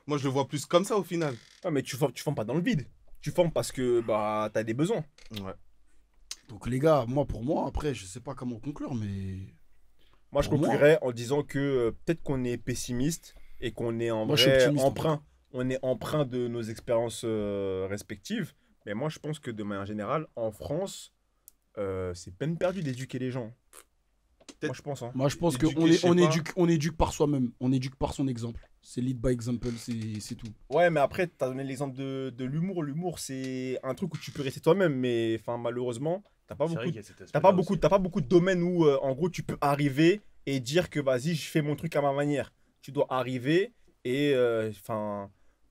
Moi, je le vois plus comme ça au final. Ouais, mais tu formes pas dans le vide. Tu formes parce que bah t'as des besoins. Ouais. Donc les gars, pour moi, après, je sais pas comment conclure, mais. Moi, je Pour moi. conclurais en disant que peut-être qu'on est pessimiste et qu'on est en Moi, je suis vrai optimiste, emprunt. On est emprunt de nos expériences respectives. Mais moi, je pense que de manière générale, en France, c'est peine perdue d'éduquer les gens. Moi, je pense. Hein. Moi, je pense Éduquer, qu'on je sais pas. on éduque par soi-même. On éduque par son exemple. C'est lead by example, c'est tout. Ouais, mais après, tu as donné l'exemple de l'humour. L'humour, c'est un truc où tu peux rester toi-même. Mais malheureusement, tu C'est vrai qu'il y a cet T'as aspect-là pas aussi. beaucoup de domaines où, en gros, tu peux arriver et dire que vas-y, je fais mon truc à ma manière. Tu dois arriver et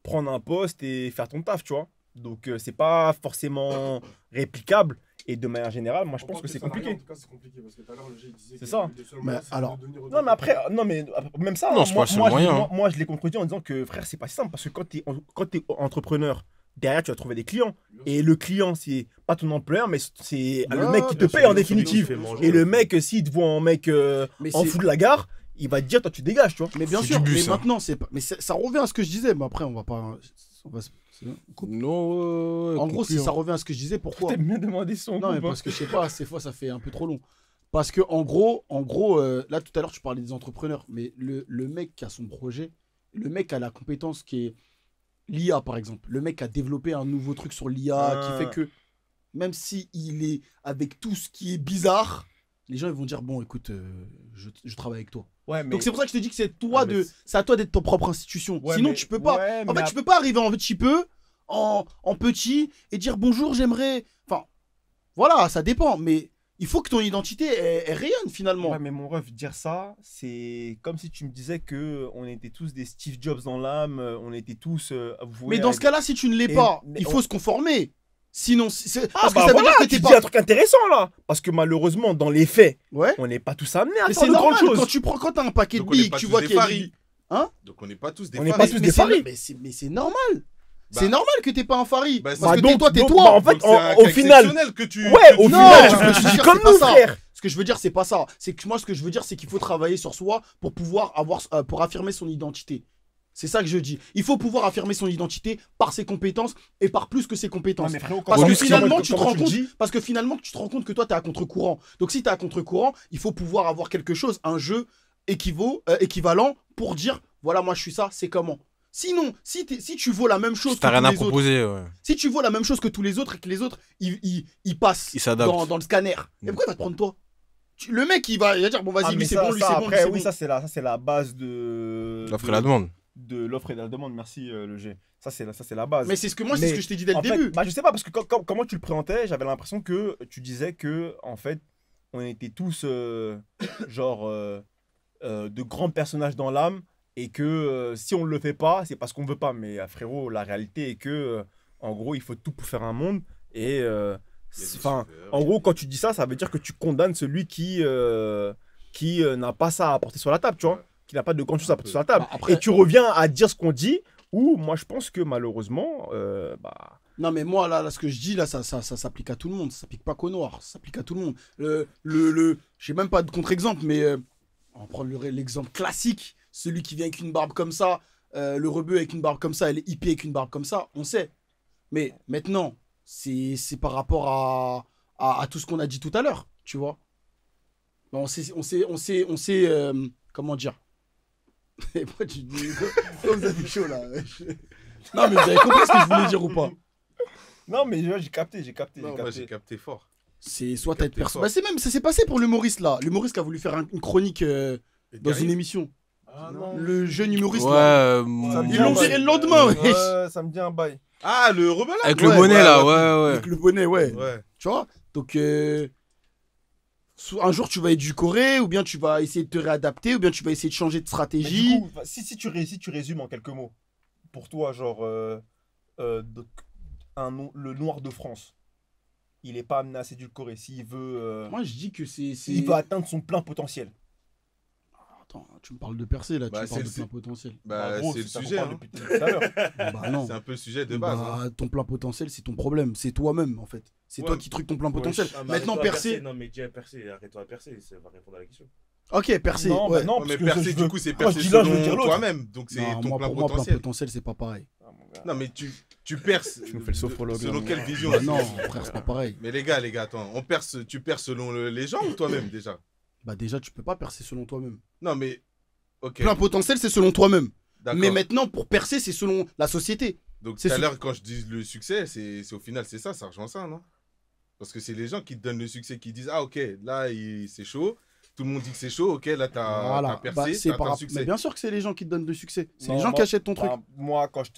prendre un poste et faire ton taf, tu vois. Donc, c'est pas forcément réplicable. Et de manière générale, moi, je pense que c'est compliqué. En tout cas, c'est compliqué parce que tout à l'heure, le G, il disait C'est que ça. le seul Mais moyen, c'est de alors- devenir Non, mais après, même ça, Non, hein, c'est moi, pas le seul moi, moyen, hein. moi, je l'ai contredit en disant que, frère, c'est pas si simple. Parce que quand t'es entrepreneur, derrière, tu vas trouver des clients. Et le client, c'est pas ton employeur, mais c'est le mec qui te bien sûr, paye en bien sûr, définitive. bien sûr, bien sûr. Et le mec, s'il te voit en mec Mais en c'est- fou de la gare, il va te dire, toi, tu dégages, tu vois. Mais bien C'est sûr, du bus, mais hein. maintenant, c'est pas. Mais ça revient à ce que je disais. Mais après, on va pas. On coupe. Non, En gros, si ça revient à ce que je disais, pourquoi T'aimes bien demander son Non, mais coupe, hein. parce que je sais pas, ces fois ça fait un peu trop long. Parce que en gros, là tout à l'heure tu parlais des entrepreneurs, mais le mec qui a son projet, le mec qui a la compétence qui est l'IA par exemple, le mec qui a développé un nouveau truc sur l'IA qui fait que même si il est avec tout ce qui est bizarre, les gens ils vont dire bon écoute, je travaille avec toi. Ouais, mais... Donc c'est pour ça que je te dis que c'est toi Ah, mais c'est à toi d'être ton propre institution. Ouais, Sinon mais- tu peux pas. ouais, En mais fait, tu peux pas arriver en petit peu, en petit, et dire bonjour, j'aimerais. Enfin, voilà, ça dépend, mais il faut que ton identité elle rayonne finalement. Ouais, mais mon ref, dire ça, c'est comme si tu me disais que on était tous des Steve Jobs dans l'âme, on était tous voués mais dans à- ce cas-là, si tu ne l'es Et- pas, mais il on- faut se conformer. Sinon, Ah, parce bah que ça veut voilà, dire que tu t'es dis pas. un truc intéressant là. Parce que malheureusement, dans les faits, Ouais. on n'est pas tous amenés à Mais faire c'est de normal grandes quand choses. quand t'as un paquet de Donc on n'est billes, pas tu tous vois des qu'il y a faris. Donc on n'est pas tous des On n'est faris. pas tous des faris. mais c'est normal. Bah- C'est normal que t'es pas un fari. Bah, parce bah que donc- toi, t'es donc, toi. bah, en fait, Donc c'est un au cas final- exceptionnel que tu. Ouais, que au tu- final, Non, tu je veux dis dire, comme c'est pas nous, ça. frère. Ce que je veux dire, c'est pas ça. C'est que moi, ce que je veux dire, c'est qu'il faut travailler sur soi pour pouvoir pour affirmer son identité. C'est ça que je dis. Il faut pouvoir affirmer son identité par ses compétences et par plus que ses compétences. Non, mais frérot, Parce que comment- finalement, tu te comment rends le compte, dis parce que finalement, tu te rends compte que toi, tu es à contre-courant. Donc, si tu es à contre-courant, il faut pouvoir avoir quelque chose, un jeu équivalent pour dire, voilà, moi, je suis ça, c'est comment. Sinon, si tu vaux la même chose Si t'as que rien tous à les autres, proposer, ouais. si tu vaux la même chose que tous les autres et que les autres, ils passent Ils s'adaptent. dans le scanner, et pourquoi il va te prendre toi? Le mec, il va dire, bon, vas-y, Ah, lui, mais c'est ça, bon, lui, ça, c'est bon, lui, après, c'est oui, bon. ça, c'est la base de. L'offre et la demande. De l'offre et de la demande, merci le G. Ça, c'est la base. Mais c'est ce que moi, c'est Mais ce que je t'ai dit dès le en fait, début. bah, je sais pas, parce que comment tu le présentais, j'avais l'impression que tu disais que, en fait, on était tous, de grands personnages dans l'âme, et que si on le fait pas, c'est parce qu'on veut pas. Mais frérot, la réalité est que, en gros, il faut tout pour faire un monde, et. Enfin, en gros, quand tu dis ça, ça veut dire que tu condamnes celui qui n'a pas ça à apporter sur la table, tu vois, Ouais. qui n'a pas de grand chose à apporter sur la table. Bah, après- Et tu reviens à dire ce qu'on dit, ou moi je pense que malheureusement, Non, mais moi, là, ce que je dis, là, ça s'applique à tout le monde. Ça s'applique pas qu'aux noirs. Ça s'applique à tout le monde. J'ai même pas de contre-exemple, mais on va prendre l'exemple classique. Celui qui vient avec une barbe comme ça, le rebeu avec une barbe comme ça, et les hippies avec une barbe comme ça, on sait. Mais maintenant, c'est par rapport à tout ce qu'on a dit tout à l'heure, tu vois. On sait comment dire. Et pourquoi tu dis. Pourquoi vous avez chaud, là? Non, mais vous avez compris ce que je voulais dire ou pas? non mais j'ai capté, Non, moi, j'ai capté fort. C'est soit t'as être Capté perso. fort. Bah, c'est même, ça s'est passé pour l'humoriste là. L'humoriste qui a voulu faire une chronique Et dans derrière- une émission. Ah non. Le jeune humoriste Ouais, là. Ça me Ils dit l'ont un viré bail. le lendemain, wesh. Ouais, ça me dit un bail. Ah, le rebelle là avec Ouais, le bonnet ouais, là, ouais. ouais, ouais. Avec le bonnet, ouais. Ouais. Tu vois. Donc, un jour tu vas édulcorer, ou bien tu vas essayer de te réadapter, ou bien tu vas essayer de changer de Mais stratégie. du coup, si tu résumes en quelques mots, pour toi, le noir de France, il est pas amené à s'édulcorer s'il veut, Moi, je dis que c'est. il veut atteindre son plein potentiel. Attends, tu me parles de percer là, Bah, tu me parles de c'est plein potentiel. Bah, En gros, c'est le ça qu'on sujet. parle hein. depuis tout à l'heure. Bah non. C'est un peu le sujet de base. Bah, hein. ton plein potentiel, c'est ton problème. C'est toi-même en fait. C'est Ouais. toi qui truques ton plein potentiel. Ah, mais Maintenant, arrête-toi à percer. Non, mais dis à percer, arrête-toi à percer, ça va répondre à la question. Ok, percer. Non, bah ouais. non, Ouais, parce mais que percer, je du veux- coup, c'est Quand je percer dis l'un, je veux dire selon l'autre. toi-même. Donc, c'est Non, ton moi, plein pour moi, plein potentiel. potentiel, c'est pas pareil. Ah, mon gars. Non, mais tu perces. Tu nous fais le sophrologue, Selon là. quelle vision Bah non, frère, c'est pas pareil. Mais les gars, attends. Tu perces selon les gens ou toi-même déjà? Bah déjà, tu peux pas percer selon toi-même. Non, mais. Ok. Plein potentiel, c'est selon toi-même. D'accord. Mais maintenant, pour percer, c'est selon la société. Donc c'est tout à ce- l'heure, quand je dis le succès, c'est au final, c'est ça rejoint ça, non? Parce que c'est les gens qui te donnent le succès, qui disent, ah ok, là, c'est chaud. Tout le monde dit que c'est chaud, ok, là, t'as Voilà. percé, Bah, c'est t'as par un rapport- succès. Mais bien sûr que c'est les gens qui te donnent le succès. C'est Non, les gens moi- qui achètent ton truc. Bah, moi, quand je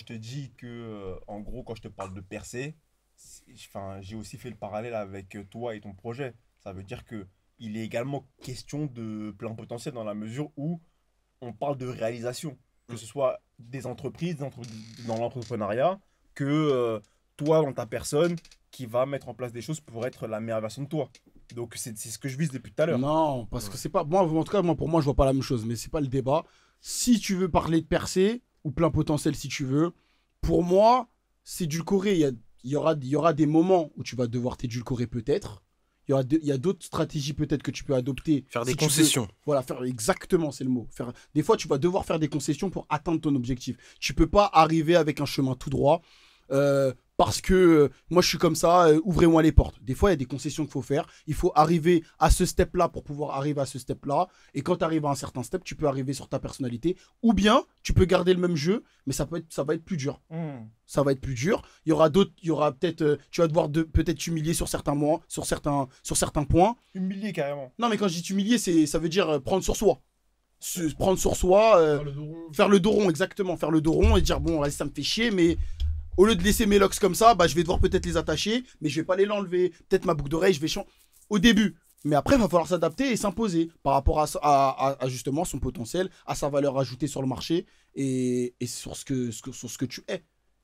te dis que, en gros, quand je te parle de percer, j'ai aussi fait le parallèle avec toi et ton projet. Ça veut dire que il est également question de plein potentiel dans la mesure où on parle de réalisation. Que ce soit des entreprises, dans l'entrepreneuriat, que toi, dans ta personne, qui va mettre en place des choses pour être la meilleure version de toi. Donc, c'est ce que je vise depuis tout à l'heure. Non, parce que c'est pas. Moi, en tout cas, pour moi, je vois pas la même chose. Mais c'est pas le débat. Si tu veux parler de percer, ou plein potentiel si tu veux, pour moi, c'est édulcoré. Il y aura des moments où tu vas devoir t'édulcorer peut-être. Il y a d'autres stratégies peut-être que tu peux adopter. Faire des si tu veux- concessions. Voilà, faire exactement, c'est le mot. Des fois, tu vas devoir faire des concessions pour atteindre ton objectif. Tu peux pas arriver avec un chemin tout droit parce que moi, je suis comme ça, ouvrez-moi les portes. Des fois, il y a des concessions qu'il faut faire. Il faut arriver à ce step-là pour pouvoir arriver à ce step-là. Et quand tu arrives à un certain step, tu peux arriver sur ta personnalité. Ou bien, tu peux garder le même jeu, mais ça va être plus dur. Ça va être plus dur. Il y aura peut-être, tu vas devoir peut-être t'humilier sur certains mois, sur certains points. Humilié carrément. Non, mais quand je dis t'humilier, ça veut dire prendre sur soi. Prendre sur soi, faire le dos rond, exactement. Faire le dos rond et dire, bon, vas-y, ça me fait chier, mais au lieu de laisser mes locks comme ça, bah, je vais devoir peut-être les attacher, mais je vais pas les l'enlever. Peut-être ma boucle d'oreille, je vais changer. Au début. Mais après, il va falloir s'adapter et s'imposer par rapport à justement son potentiel, à sa valeur ajoutée sur le marché et sur ce que tu es.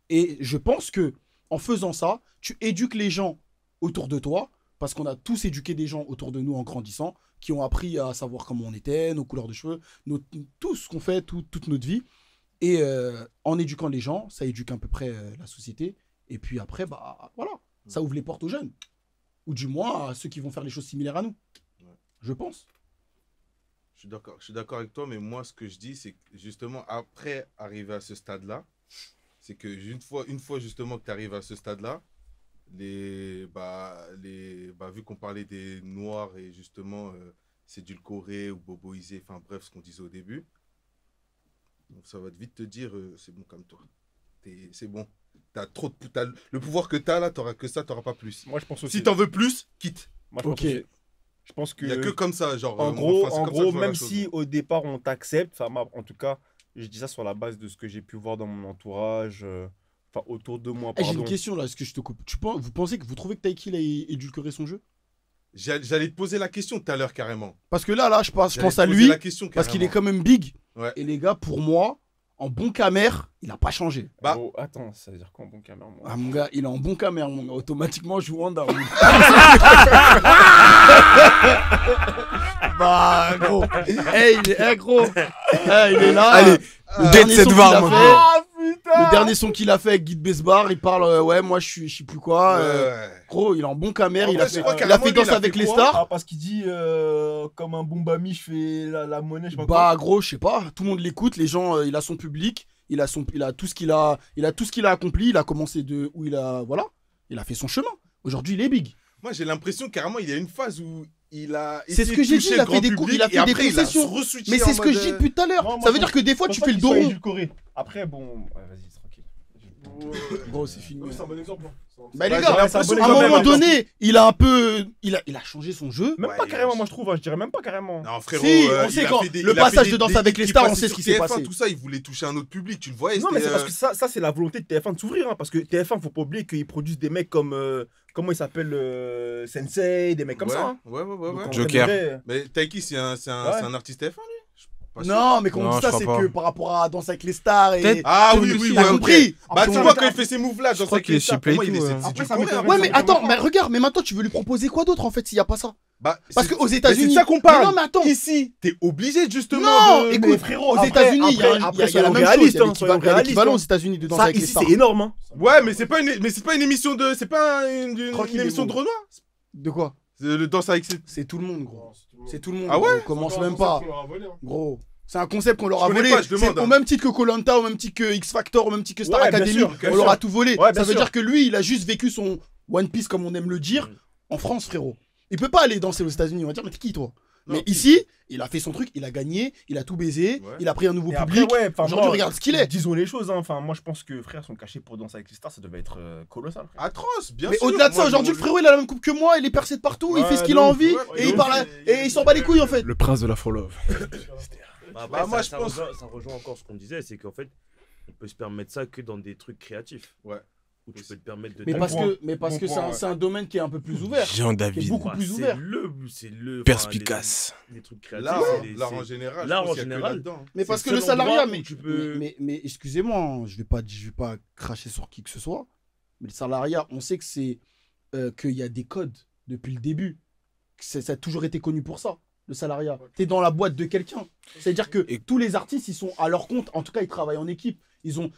Et je pense que en faisant ça, tu éduques les gens autour de toi, parce qu'on a tous éduqué des gens autour de nous en grandissant, qui ont appris à savoir comment on était, nos couleurs de cheveux, tout ce qu'on fait, toute notre vie. Et en éduquant les gens, ça éduque à peu près la société. Et puis après, bah voilà, ça ouvre les portes aux jeunes. Ou du moins à ceux qui vont faire les choses similaires à nous. Je pense. Je suis d'accord avec toi, mais moi, ce que je dis, c'est que justement, après arriver à ce stade-là, c'est que une fois justement que tu arrives à ce stade-là, vu qu'on parlait des Noirs et justement s'édulcorer ou boboiser, enfin bref, ce qu'on disait au début, donc ça va vite te dire, c'est bon, calme-toi. C'est bon. Le pouvoir que tu as là, tu n'auras que ça, tu n'auras pas plus. Moi, je pense aussi. Si tu en veux plus, quitte. Moi, je pense aussi. Je pense que. Il n'y a que comme ça, genre. En gros, même si au départ on t'accepte, enfin, en tout cas, je dis ça sur la base de ce que j'ai pu voir dans mon entourage, enfin, autour de moi. J'ai une question là, est-ce que je te coupe? Vous trouvez que Taiki a édulcoré son jeu? J'allais te poser la question tout à l'heure, carrément. Parce que là, je pense à lui, parce qu'il est quand quand même big. Ouais. Et les gars, pour moi, en bon camère, il a pas changé. Oh, attends, ça veut dire quoi en bon camère, moi? Ah, mon gars, il est en bon camère, mon gars. Automatiquement, je joue Wanda. Bah, gros. Hey, il est là. Allez, dernier cette son var, qu'il a mon fait. gars. Le dernier son qu'il a fait avec Guide Besbar, il parle, ouais, moi je sais plus quoi. Gros, il est en bon camère, il a fait Danse avec les stars. Ah, parce qu'il dit comme un Bombami, je fais la monnaie, je sais pas Bah, gros, je sais pas, tout le monde l'écoute, les gens, il a son public, il a tout ce qu'il a, accompli, il a commencé de où il a, voilà, il a fait son chemin. Aujourd'hui, il est big. Moi, j'ai l'impression carrément, il y a une phase où il a. C'est ce que j'ai dit, il a fait des concessions. Mais c'est ce que je dis depuis tout à l'heure. Ça veut dire que des fois, tu fais le dos rond. Après, bon, ouais, vas-y, tranquille. Bon, c'est fini. C'est un bon exemple. Bah, les Ouais, gars, j'ai l'impression à un quand moment même, donné, il a un peu. Il a changé son jeu. Même pas carrément, moi je trouve, je dirais même pas carrément. Non, frérot. Si, on il sait a quand fait le il a passage fait de Danse des avec les clips stars, qui on sait passaient ce qui sur s'est TF1, passé. Tout ça, il voulait toucher un autre public, tu le voyais. Non, mais c'est c'était, parce que ça c'est la volonté de TF1 de s'ouvrir, hein, parce que TF1, faut pas oublier qu'ils produisent des mecs comme. Comment il s'appelle Sensei, des mecs comme ça. Hein. Ouais. Donc, en Joker. vrai, Mais Taiki, c'est un artiste TF1, lui? Non, mais quand on Non, dit ça, je c'est crois que pas. par rapport à Danse avec les stars et. Peut-être. Ah Tout oui, le oui, truc, ouais, t'as compris. Bah, tu Après, vois, quand il fait ses moves là, je crois qu'il est chez pour moi, Play il Two, est hein. c'est Après, du ça coréen. m'étonne. Ouais, mais attends, mais regarde, mais maintenant tu veux lui proposer quoi d'autre en fait s'il y a pas ça? Bah, Parce qu'aux États-Unis. c'est de ça qu'on Mais parle. non, mais attends. Ici, t'es obligé justement Non, de. écoute, frérot, aux après, États-Unis, il y a la soyons même chose. réalistes, Il y a hein, soyons l'équivalent réalistes, aux hein. États-Unis de Danse ça avec les ici stars. c'est énorme. Hein. Ouais, mais c'est pas une émission de. C'est pas une émission de Renoir. De quoi? Le danse avec ses. C'est tout le monde, gros. C'est tout le monde. Ah ouais? On commence même pas. Gros. C'est un concept qu'on leur a Je connais volé. pas, je demande, C'est au hein. même titre que Koh-Lanta, au même titre que X Factor, au même titre que Star Ouais, bien Academy. sûr, bien On leur sûr. a tout volé. Ouais, bien Ça veut sûr. dire que lui, il a juste vécu son One Piece, comme on aime le dire, en France, frérot. Il peut pas aller danser aux États-Unis. On va dire, mais t'es qui, toi? Mais ici, il a fait son truc, il a gagné, il a tout baisé, Ouais. il a pris un nouveau Et après, public. ouais, enfin, Aujourd'hui, moi, regarde ce qu'il est. Disons les choses, hein. Enfin, moi je pense que frère, son cachet pour danser avec les stars, ça devait être colossal. Frère. Atroce, bien Mais sûr. au-delà de ça, Moi, aujourd'hui, le frérot, il a la même coupe que moi, il est percé de partout, il Ouais, fait ce qu'il de a ouf. envie, Ouais, et de il ouf. parle, et il s'en bat les couilles, en fait. Le prince de la Fall Love. Après, moi, ça, je pense- ça rejoint encore ce qu'on disait, c'est qu'en fait, on peut se permettre ça que dans des trucs créatifs. Ouais. Où tu peux te permettre de. Mais Bon parce point. que Bon point, c'est un domaine qui est un peu plus ouvert. Jean Qui est David. beaucoup plus c'est ouvert. c'est le. Perspicace. Les trucs créatifs. L'art, c'est les- l'art en c'est- général. l'art je pense en qu'il y a que général. là-dedans. Mais parce que c'est le le salariat, endroit mais, où tu peux- mais excusez-moi, hein, je vais pas cracher sur qui que ce soit, mais le salariat, on sait que c'est qu'il y a des codes depuis le début. Ça a toujours été connu pour ça, le salariat. T'es dans la boîte de quelqu'un. C'est-à-dire que tous les artistes, ils sont à leur compte. En tout cas, ils travaillent en équipe.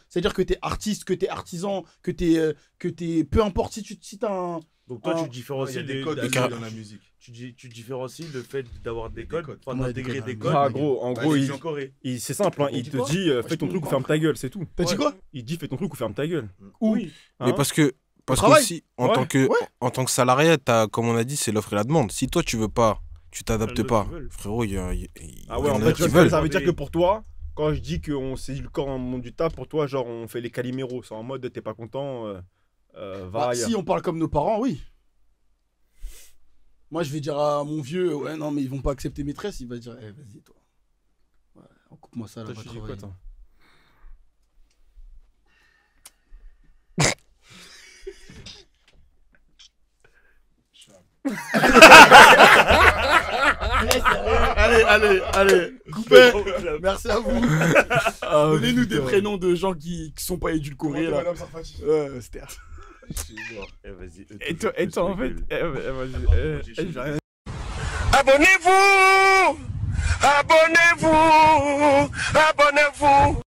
C'est-à-dire que t'es artiste, que t'es artisan, que t'es, peu importe si t'as un. Donc toi, Ah. tu différencies Il y a des codes des- dans la musique. tu différencies le fait d'avoir des codes, codes. enfin Ouais, d'intégrer des des codes. codes. Ah, gros, en Bah, gros, les il, gens- Corée. c'est simple, hein, Il il dit te quoi? dit fais ton je truc ou comprends ferme ta gueule, c'est tout. T'as dit quoi? Il dit fais ton truc ou ferme ta gueule. Où? Oui. Mais Hein parce que travail. aussi, Ouais. en tant que salarié, comme on a dit, c'est l'offre et la demande. Si toi, tu veux pas, tu t'adaptes Il y en a pas. qui veulent. Frérot, il y Ah ouais, en en a fait, qui ça veulent. veut dire que pour toi, quand je dis qu'on saisit le corps dans le monde du taf, pour toi, genre on fait les caliméros. C'est en mode t'es pas content, va Bah, ailleurs. si on parle comme nos parents, oui. Moi, je vais dire à mon vieux, ouais, non, mais ils vont pas accepter maîtresse. Il va dire, eh, vas-y, toi. Ouais, coupe-moi ça, là, Toi, va tu dis quoi, travailler. toi? Allez, coupez. Merci à vous. Donnez-nous des prénoms de gens qui sont pas édulcorés, là. C'était... Eh, vas-y. Et toi, en fait, vas-y, j'ai rien Abonnez-vous! Abonnez-vous! Abonnez-vous!